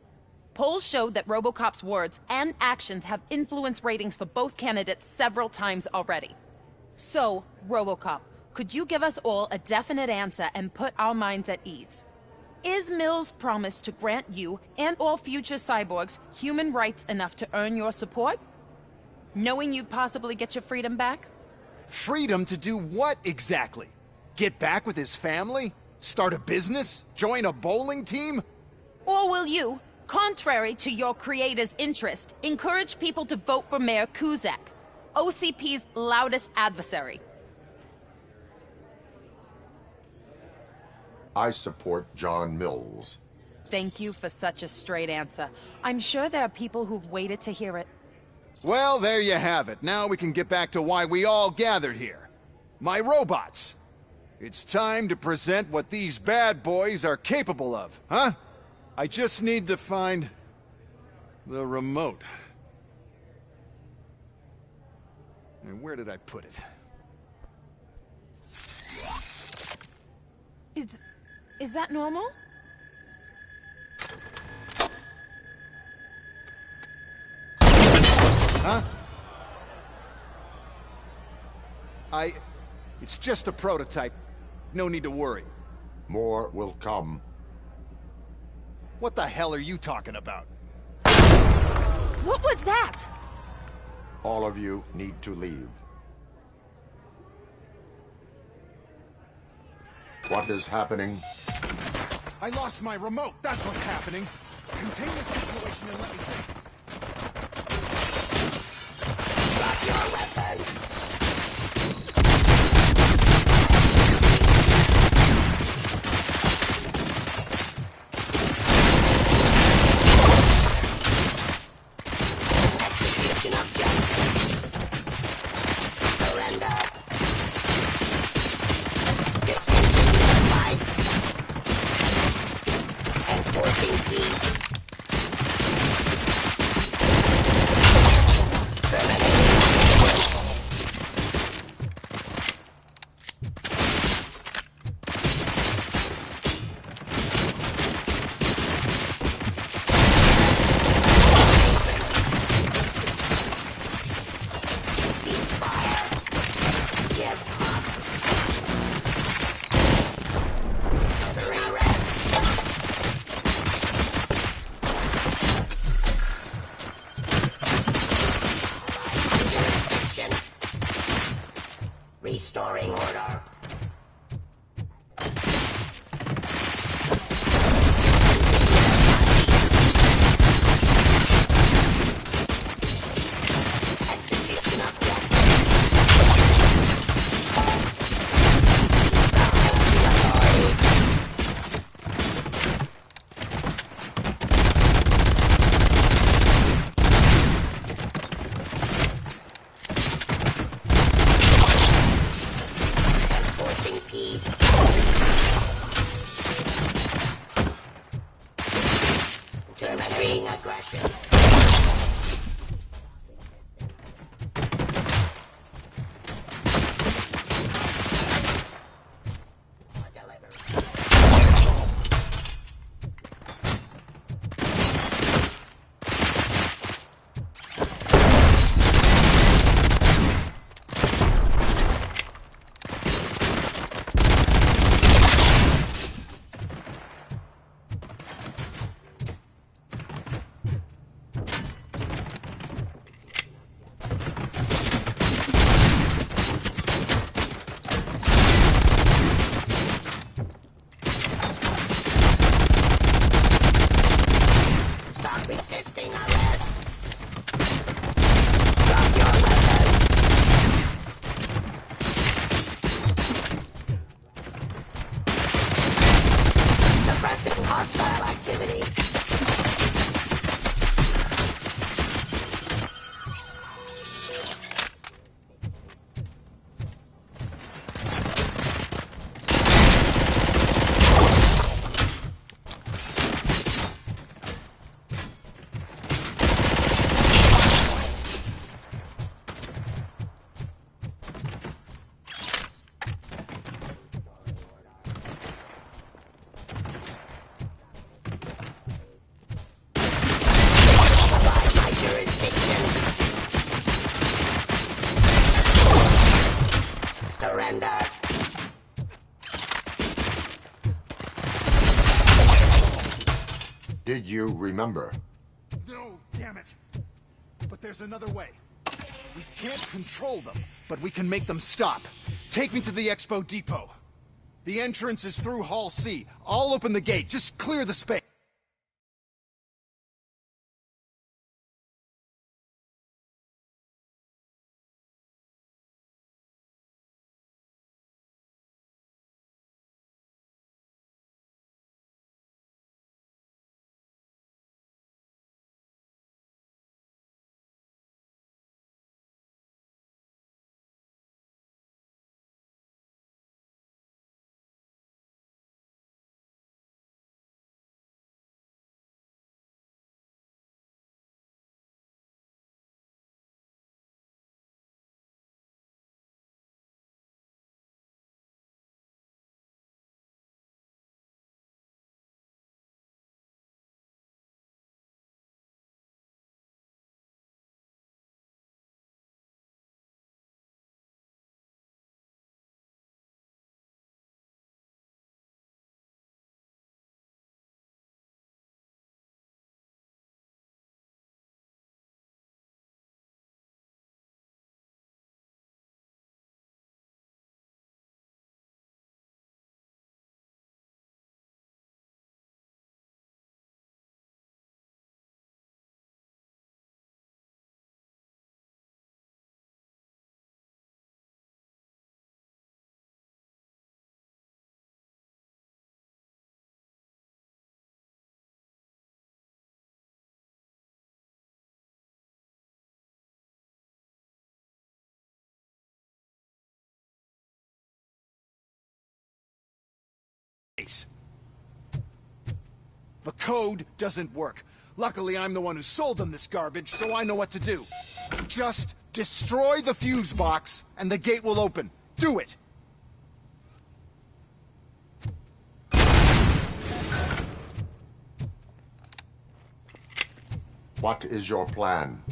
Polls showed that Robocop's words and actions have influenced ratings for both candidates several times already. So, Robocop, could you give us all a definite answer and put our minds at ease? Is Mills' promise to grant you and all future cyborgs human rights enough to earn your support? Knowing you'd possibly get your freedom back? Freedom to do what exactly? Get back with his family? Start a business? Join a bowling team? Or will you, contrary to your creator's interest, encourage people to vote for Mayor Kuzak, OCP's loudest adversary? I support John Mills. Thank you for such a straight answer. I'm sure there are people who've waited to hear it. Well, there you have it. Now we can get back to why we all gathered here. My robots. It's time to present what these bad boys are capable of, huh? I just need to find the remote. And where did I put it? Is that normal? Huh? It's just a prototype. No need to worry. More will come. What the hell are you talking about? What was that? All of you need to leave. What is happening? I lost my remote. That's what's happening. Contain the situation and let me think. Drop your weapon! Restoring order. Execution enforcing peace. Terminating aggression. Stop resisting arrest. Drop your weapon. Suppressing hostile activity. Abide my jurisdiction. Surrender. Did you remember? No, damn it. But there's another way. We can't control them, but we can make them stop. Take me to the Expo Depot. The entrance is through Hall C. I'll open the gate. Just clear the space. The code doesn't work. Luckily, I'm the one who sold them this garbage, so I know what to do. Just destroy the fuse box, and the gate will open. Do it! What is your plan?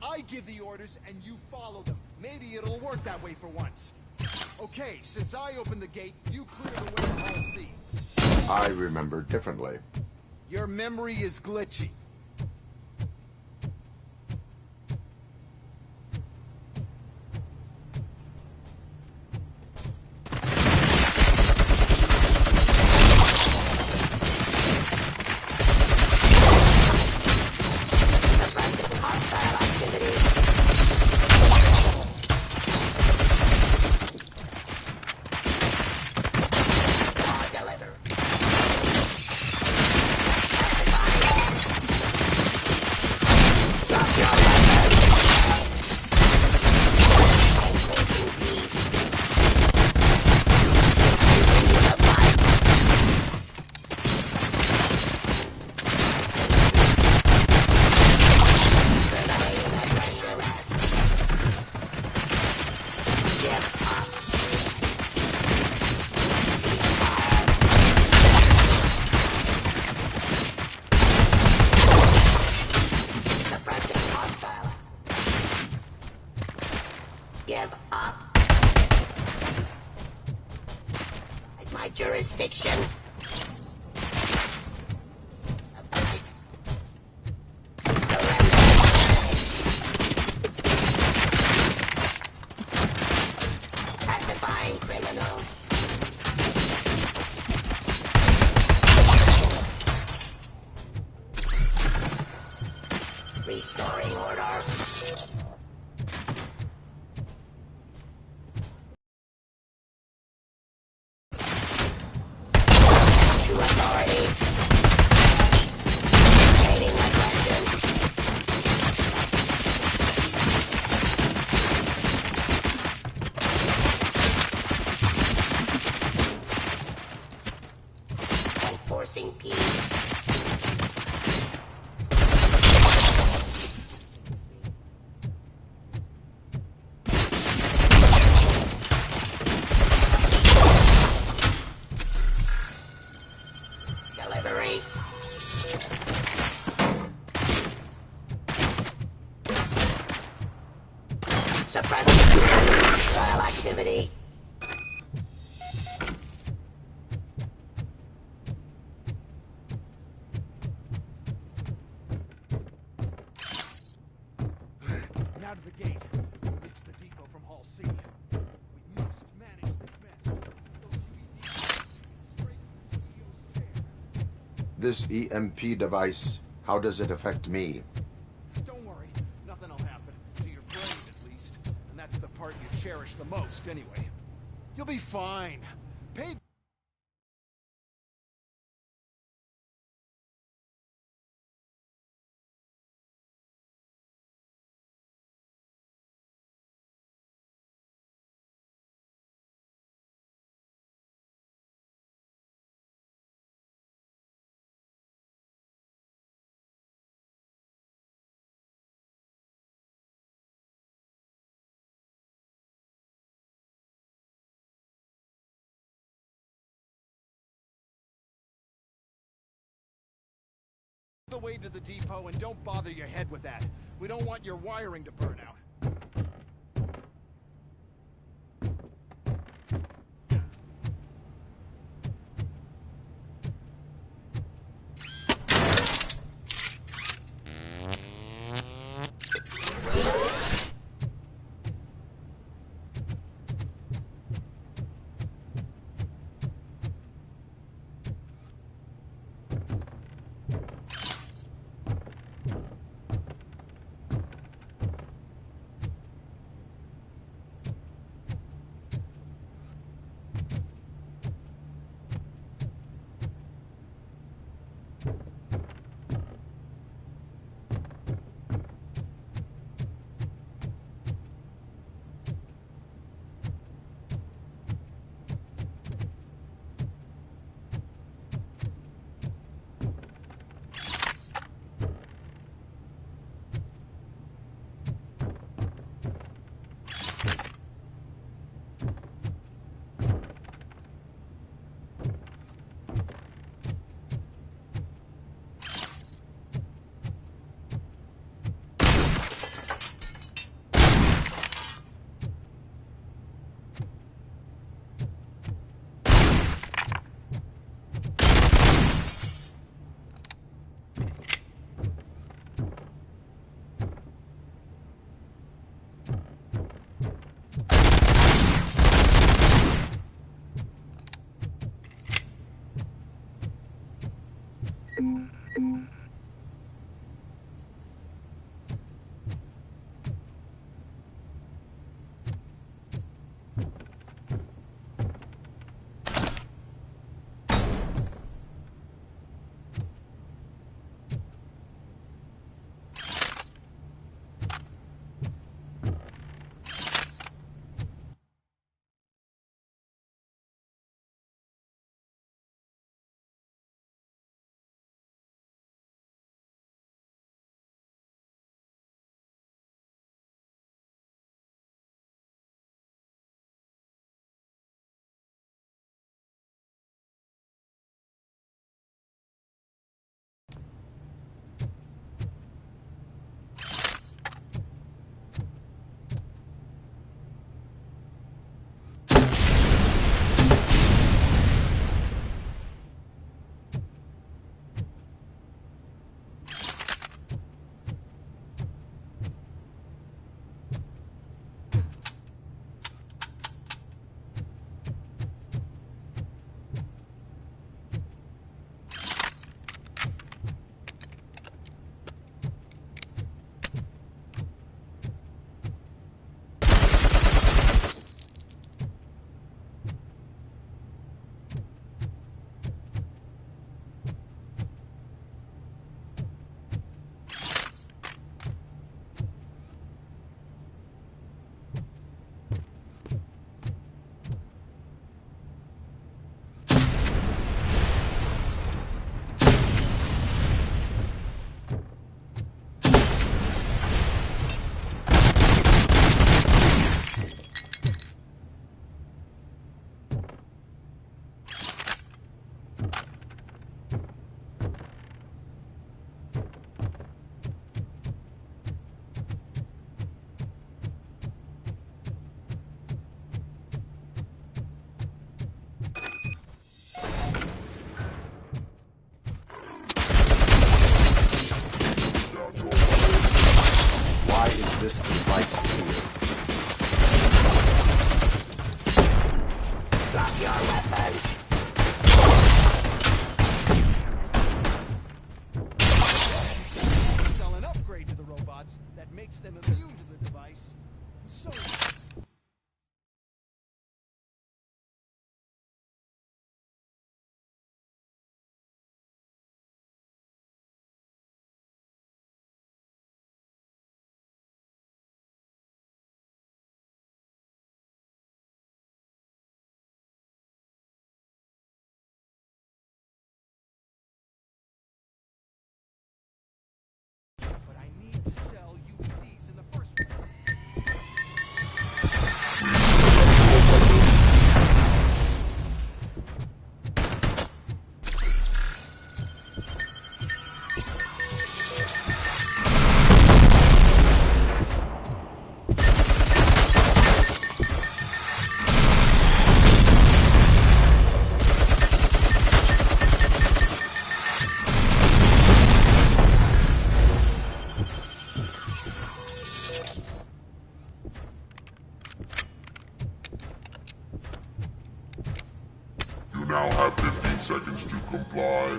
I give the orders, and you follow them. Maybe it'll work that way for once. Okay, since I opened the gate, you clear the way to Hall C. I remember differently. Your memory is glitchy. Give up. My jurisdiction. Pacifying criminals. Restoring order. Enforcing peace. Delivery. Suppressing hostile activity. Now to the gate. Reach the depot from Hall C. We must manage this mess. This EMP device, how does it affect me? Don't worry, nothing will happen. To your brain, at least. And that's the part you cherish the most, anyway. You'll be fine. Pay the way to the depot and don't bother your head with that. We don't want your wiring to burn out. this device here. Drop your weapons. Sell an upgrade to the robots that makes them immune to the device. And so... But I need to sell UEDs in the first place. You now have 15 seconds to comply.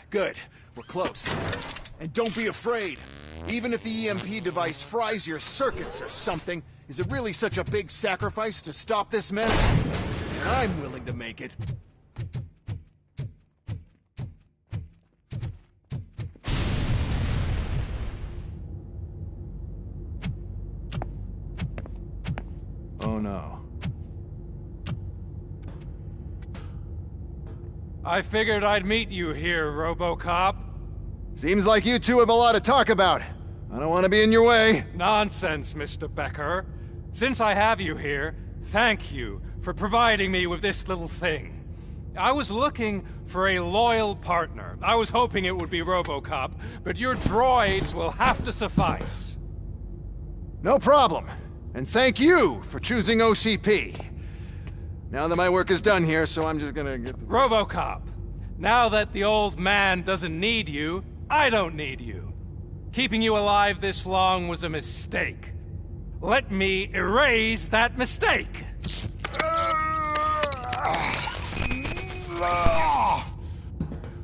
Good. We're close. And don't be afraid. Even if the EMP device fries your circuits or something, is it really such a big sacrifice to stop this mess? And I'm willing to make it. Oh no. I figured I'd meet you here, Robocop. Seems like you two have a lot to talk about. I don't want to be in your way. Nonsense, Mr. Becker. Since I have you here, thank you for providing me with this little thing. I was looking for a loyal partner. I was hoping it would be Robocop, but your droids will have to suffice. No problem. And thank you for choosing OCP. Now that my work is done here, so I'm just gonna get... Robocop, now that the old man doesn't need you, I don't need you. Keeping you alive this long was a mistake. Let me erase that mistake!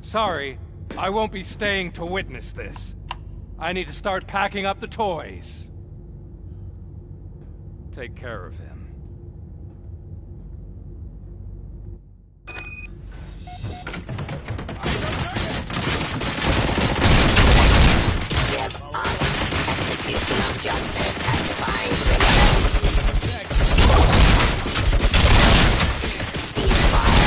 Sorry, I won't be staying to witness this. I need to start packing up the toys. Take care of him. Give up. Execution of justice as defined within. Ceasefire.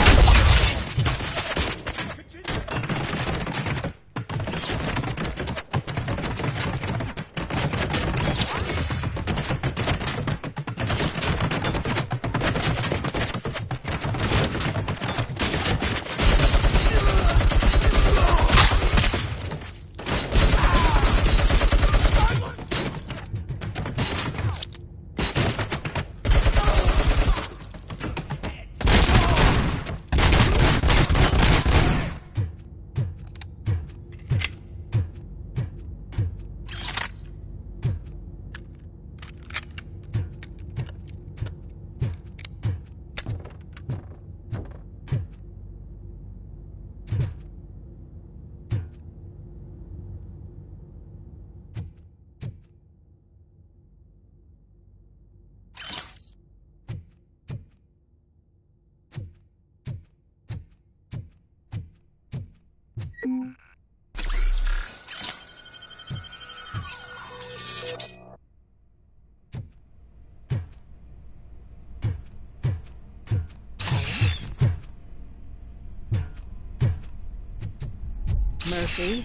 Murphy?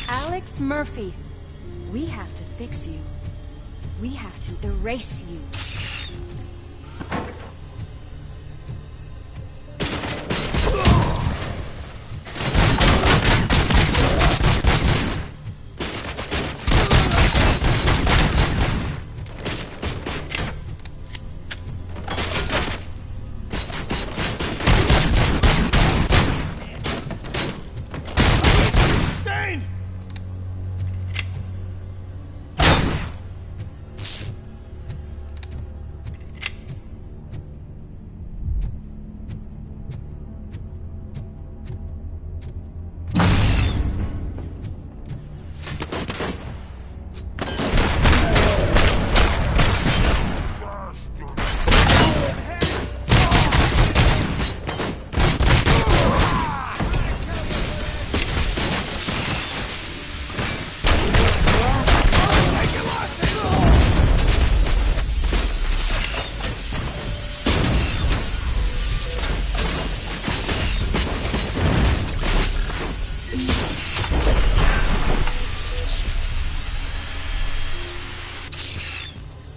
Alex Murphy, we have to fix you. We have to erase you.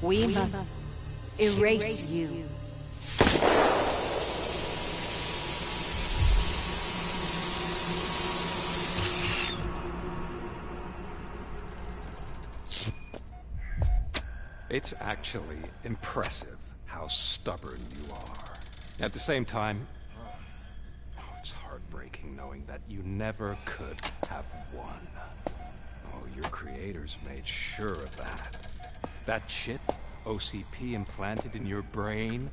We must erase you. It's actually impressive how stubborn you are. At the same time, it's heartbreaking knowing that you never could have won. Oh, your creators made sure of that. That chip OCP implanted in your brain,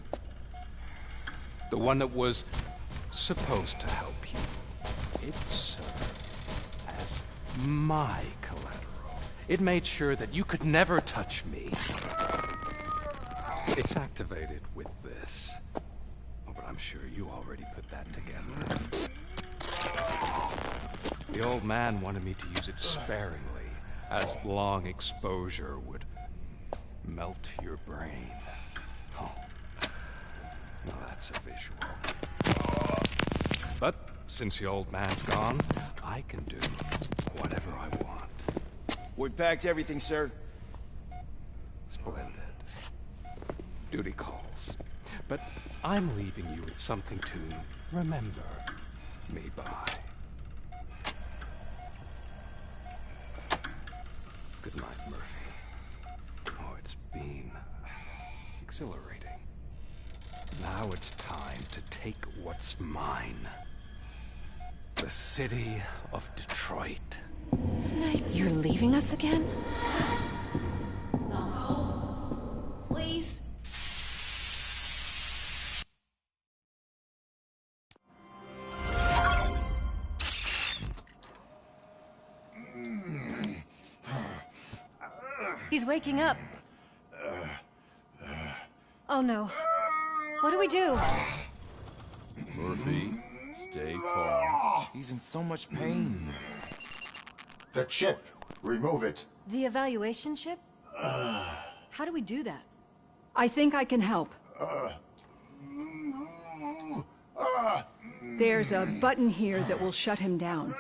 the one that was supposed to help you, it served as my collateral. It made sure that you could never touch me. It's activated with this. Oh, but I'm sure you already put that together. The old man wanted me to use it sparingly, as long exposure would melt your brain. Oh, now that's a visual. But since the old man's gone, I can do whatever I want. We packed everything, sir. Splendid. Duty calls. But I'm leaving you with something to remember me by. Good night, Murphy. Oh, it's been exhilarating. Now it's time to take what's mine. The city of Detroit. You're leaving us again? Don't go. Please. He's waking up. Oh no. What do we do? Murphy, stay calm. He's in so much pain. The chip. Remove it. The evaluation chip? How do we do that? I think I can help. There's a button here that will shut him down.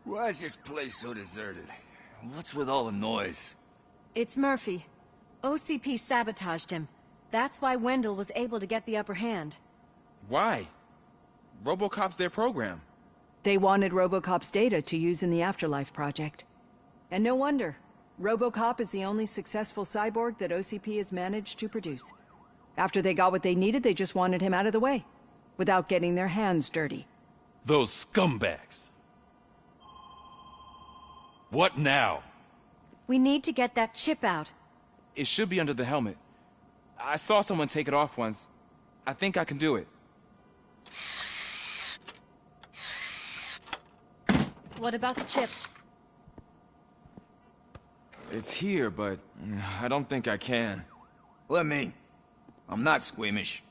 Why is this place so deserted? What's with all the noise? It's Murphy. OCP sabotaged him. That's why Wendell was able to get the upper hand. Why? Robocop's their program. They wanted Robocop's data to use in the Afterlife project. And no wonder. Robocop is the only successful cyborg that OCP has managed to produce. After they got what they needed, they just wanted him out of the way, without getting their hands dirty. Those scumbags. What now? We need to get that chip out. It should be under the helmet. I saw someone take it off once. I think I can do it. What about the chip? It's here, but I don't think I can. Let me. I'm not squeamish.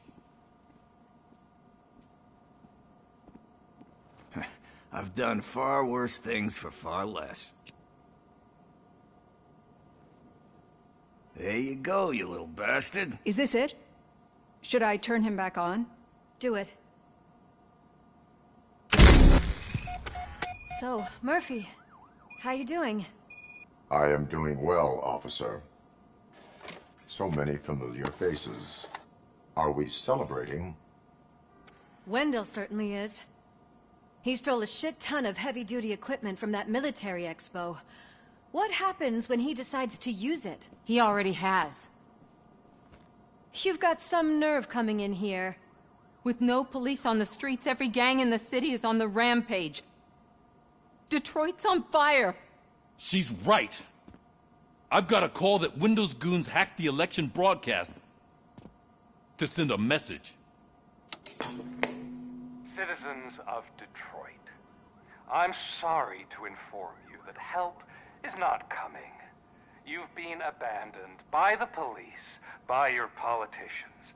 I've done far worse things for far less. There you go, you little bastard. Is this it? Should I turn him back on? Do it. So, Murphy, how you doing? I am doing well, officer. So many familiar faces. Are we celebrating? Wendell certainly is. He stole a shit ton of heavy-duty equipment from that military expo. What happens when he decides to use it? He already has. You've got some nerve coming in here. With no police on the streets, every gang in the city is on the rampage. Detroit's on fire. She's right. I've got a call that Windows goons hacked the election broadcast to send a message. Citizens of Detroit, I'm sorry to inform you that help is not coming. You've been abandoned by the police, by your politicians,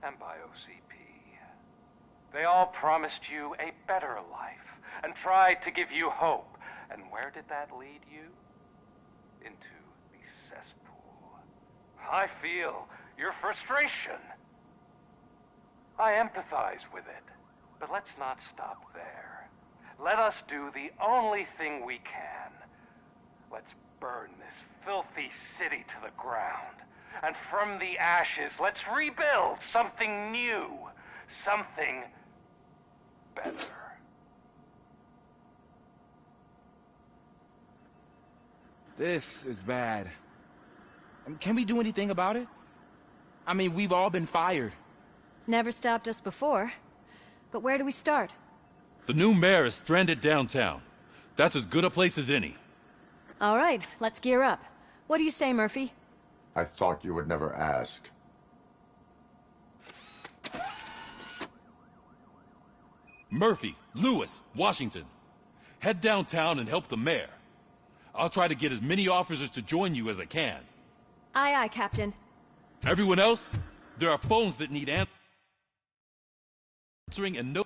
and by OCP. They all promised you a better life and tried to give you hope. And where did that lead you? Into the cesspool. I feel your frustration. I empathize with it. But let's not stop there. Let us do the only thing we can. Let's burn this filthy city to the ground. And from the ashes, let's rebuild something new. Something better. This is bad. Can we do anything about it? I mean, we've all been fired. Never stopped us before. But where do we start? The new mayor is stranded downtown. That's as good a place as any. All right, let's gear up. What do you say, Murphy? I thought you would never ask. Murphy, Lewis, Washington. Head downtown and help the mayor. I'll try to get as many officers to join you as I can. Aye, aye, Captain. Everyone else, there are phones that need answering and no...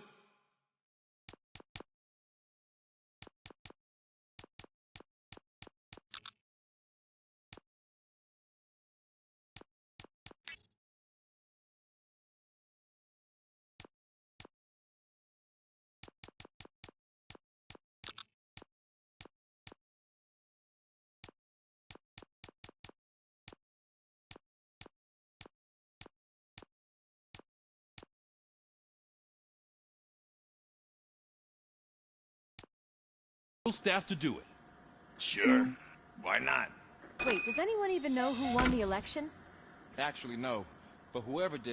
staff to do it. Sure. Why not? Wait, does anyone even know who won the election? Actually, no. But whoever did...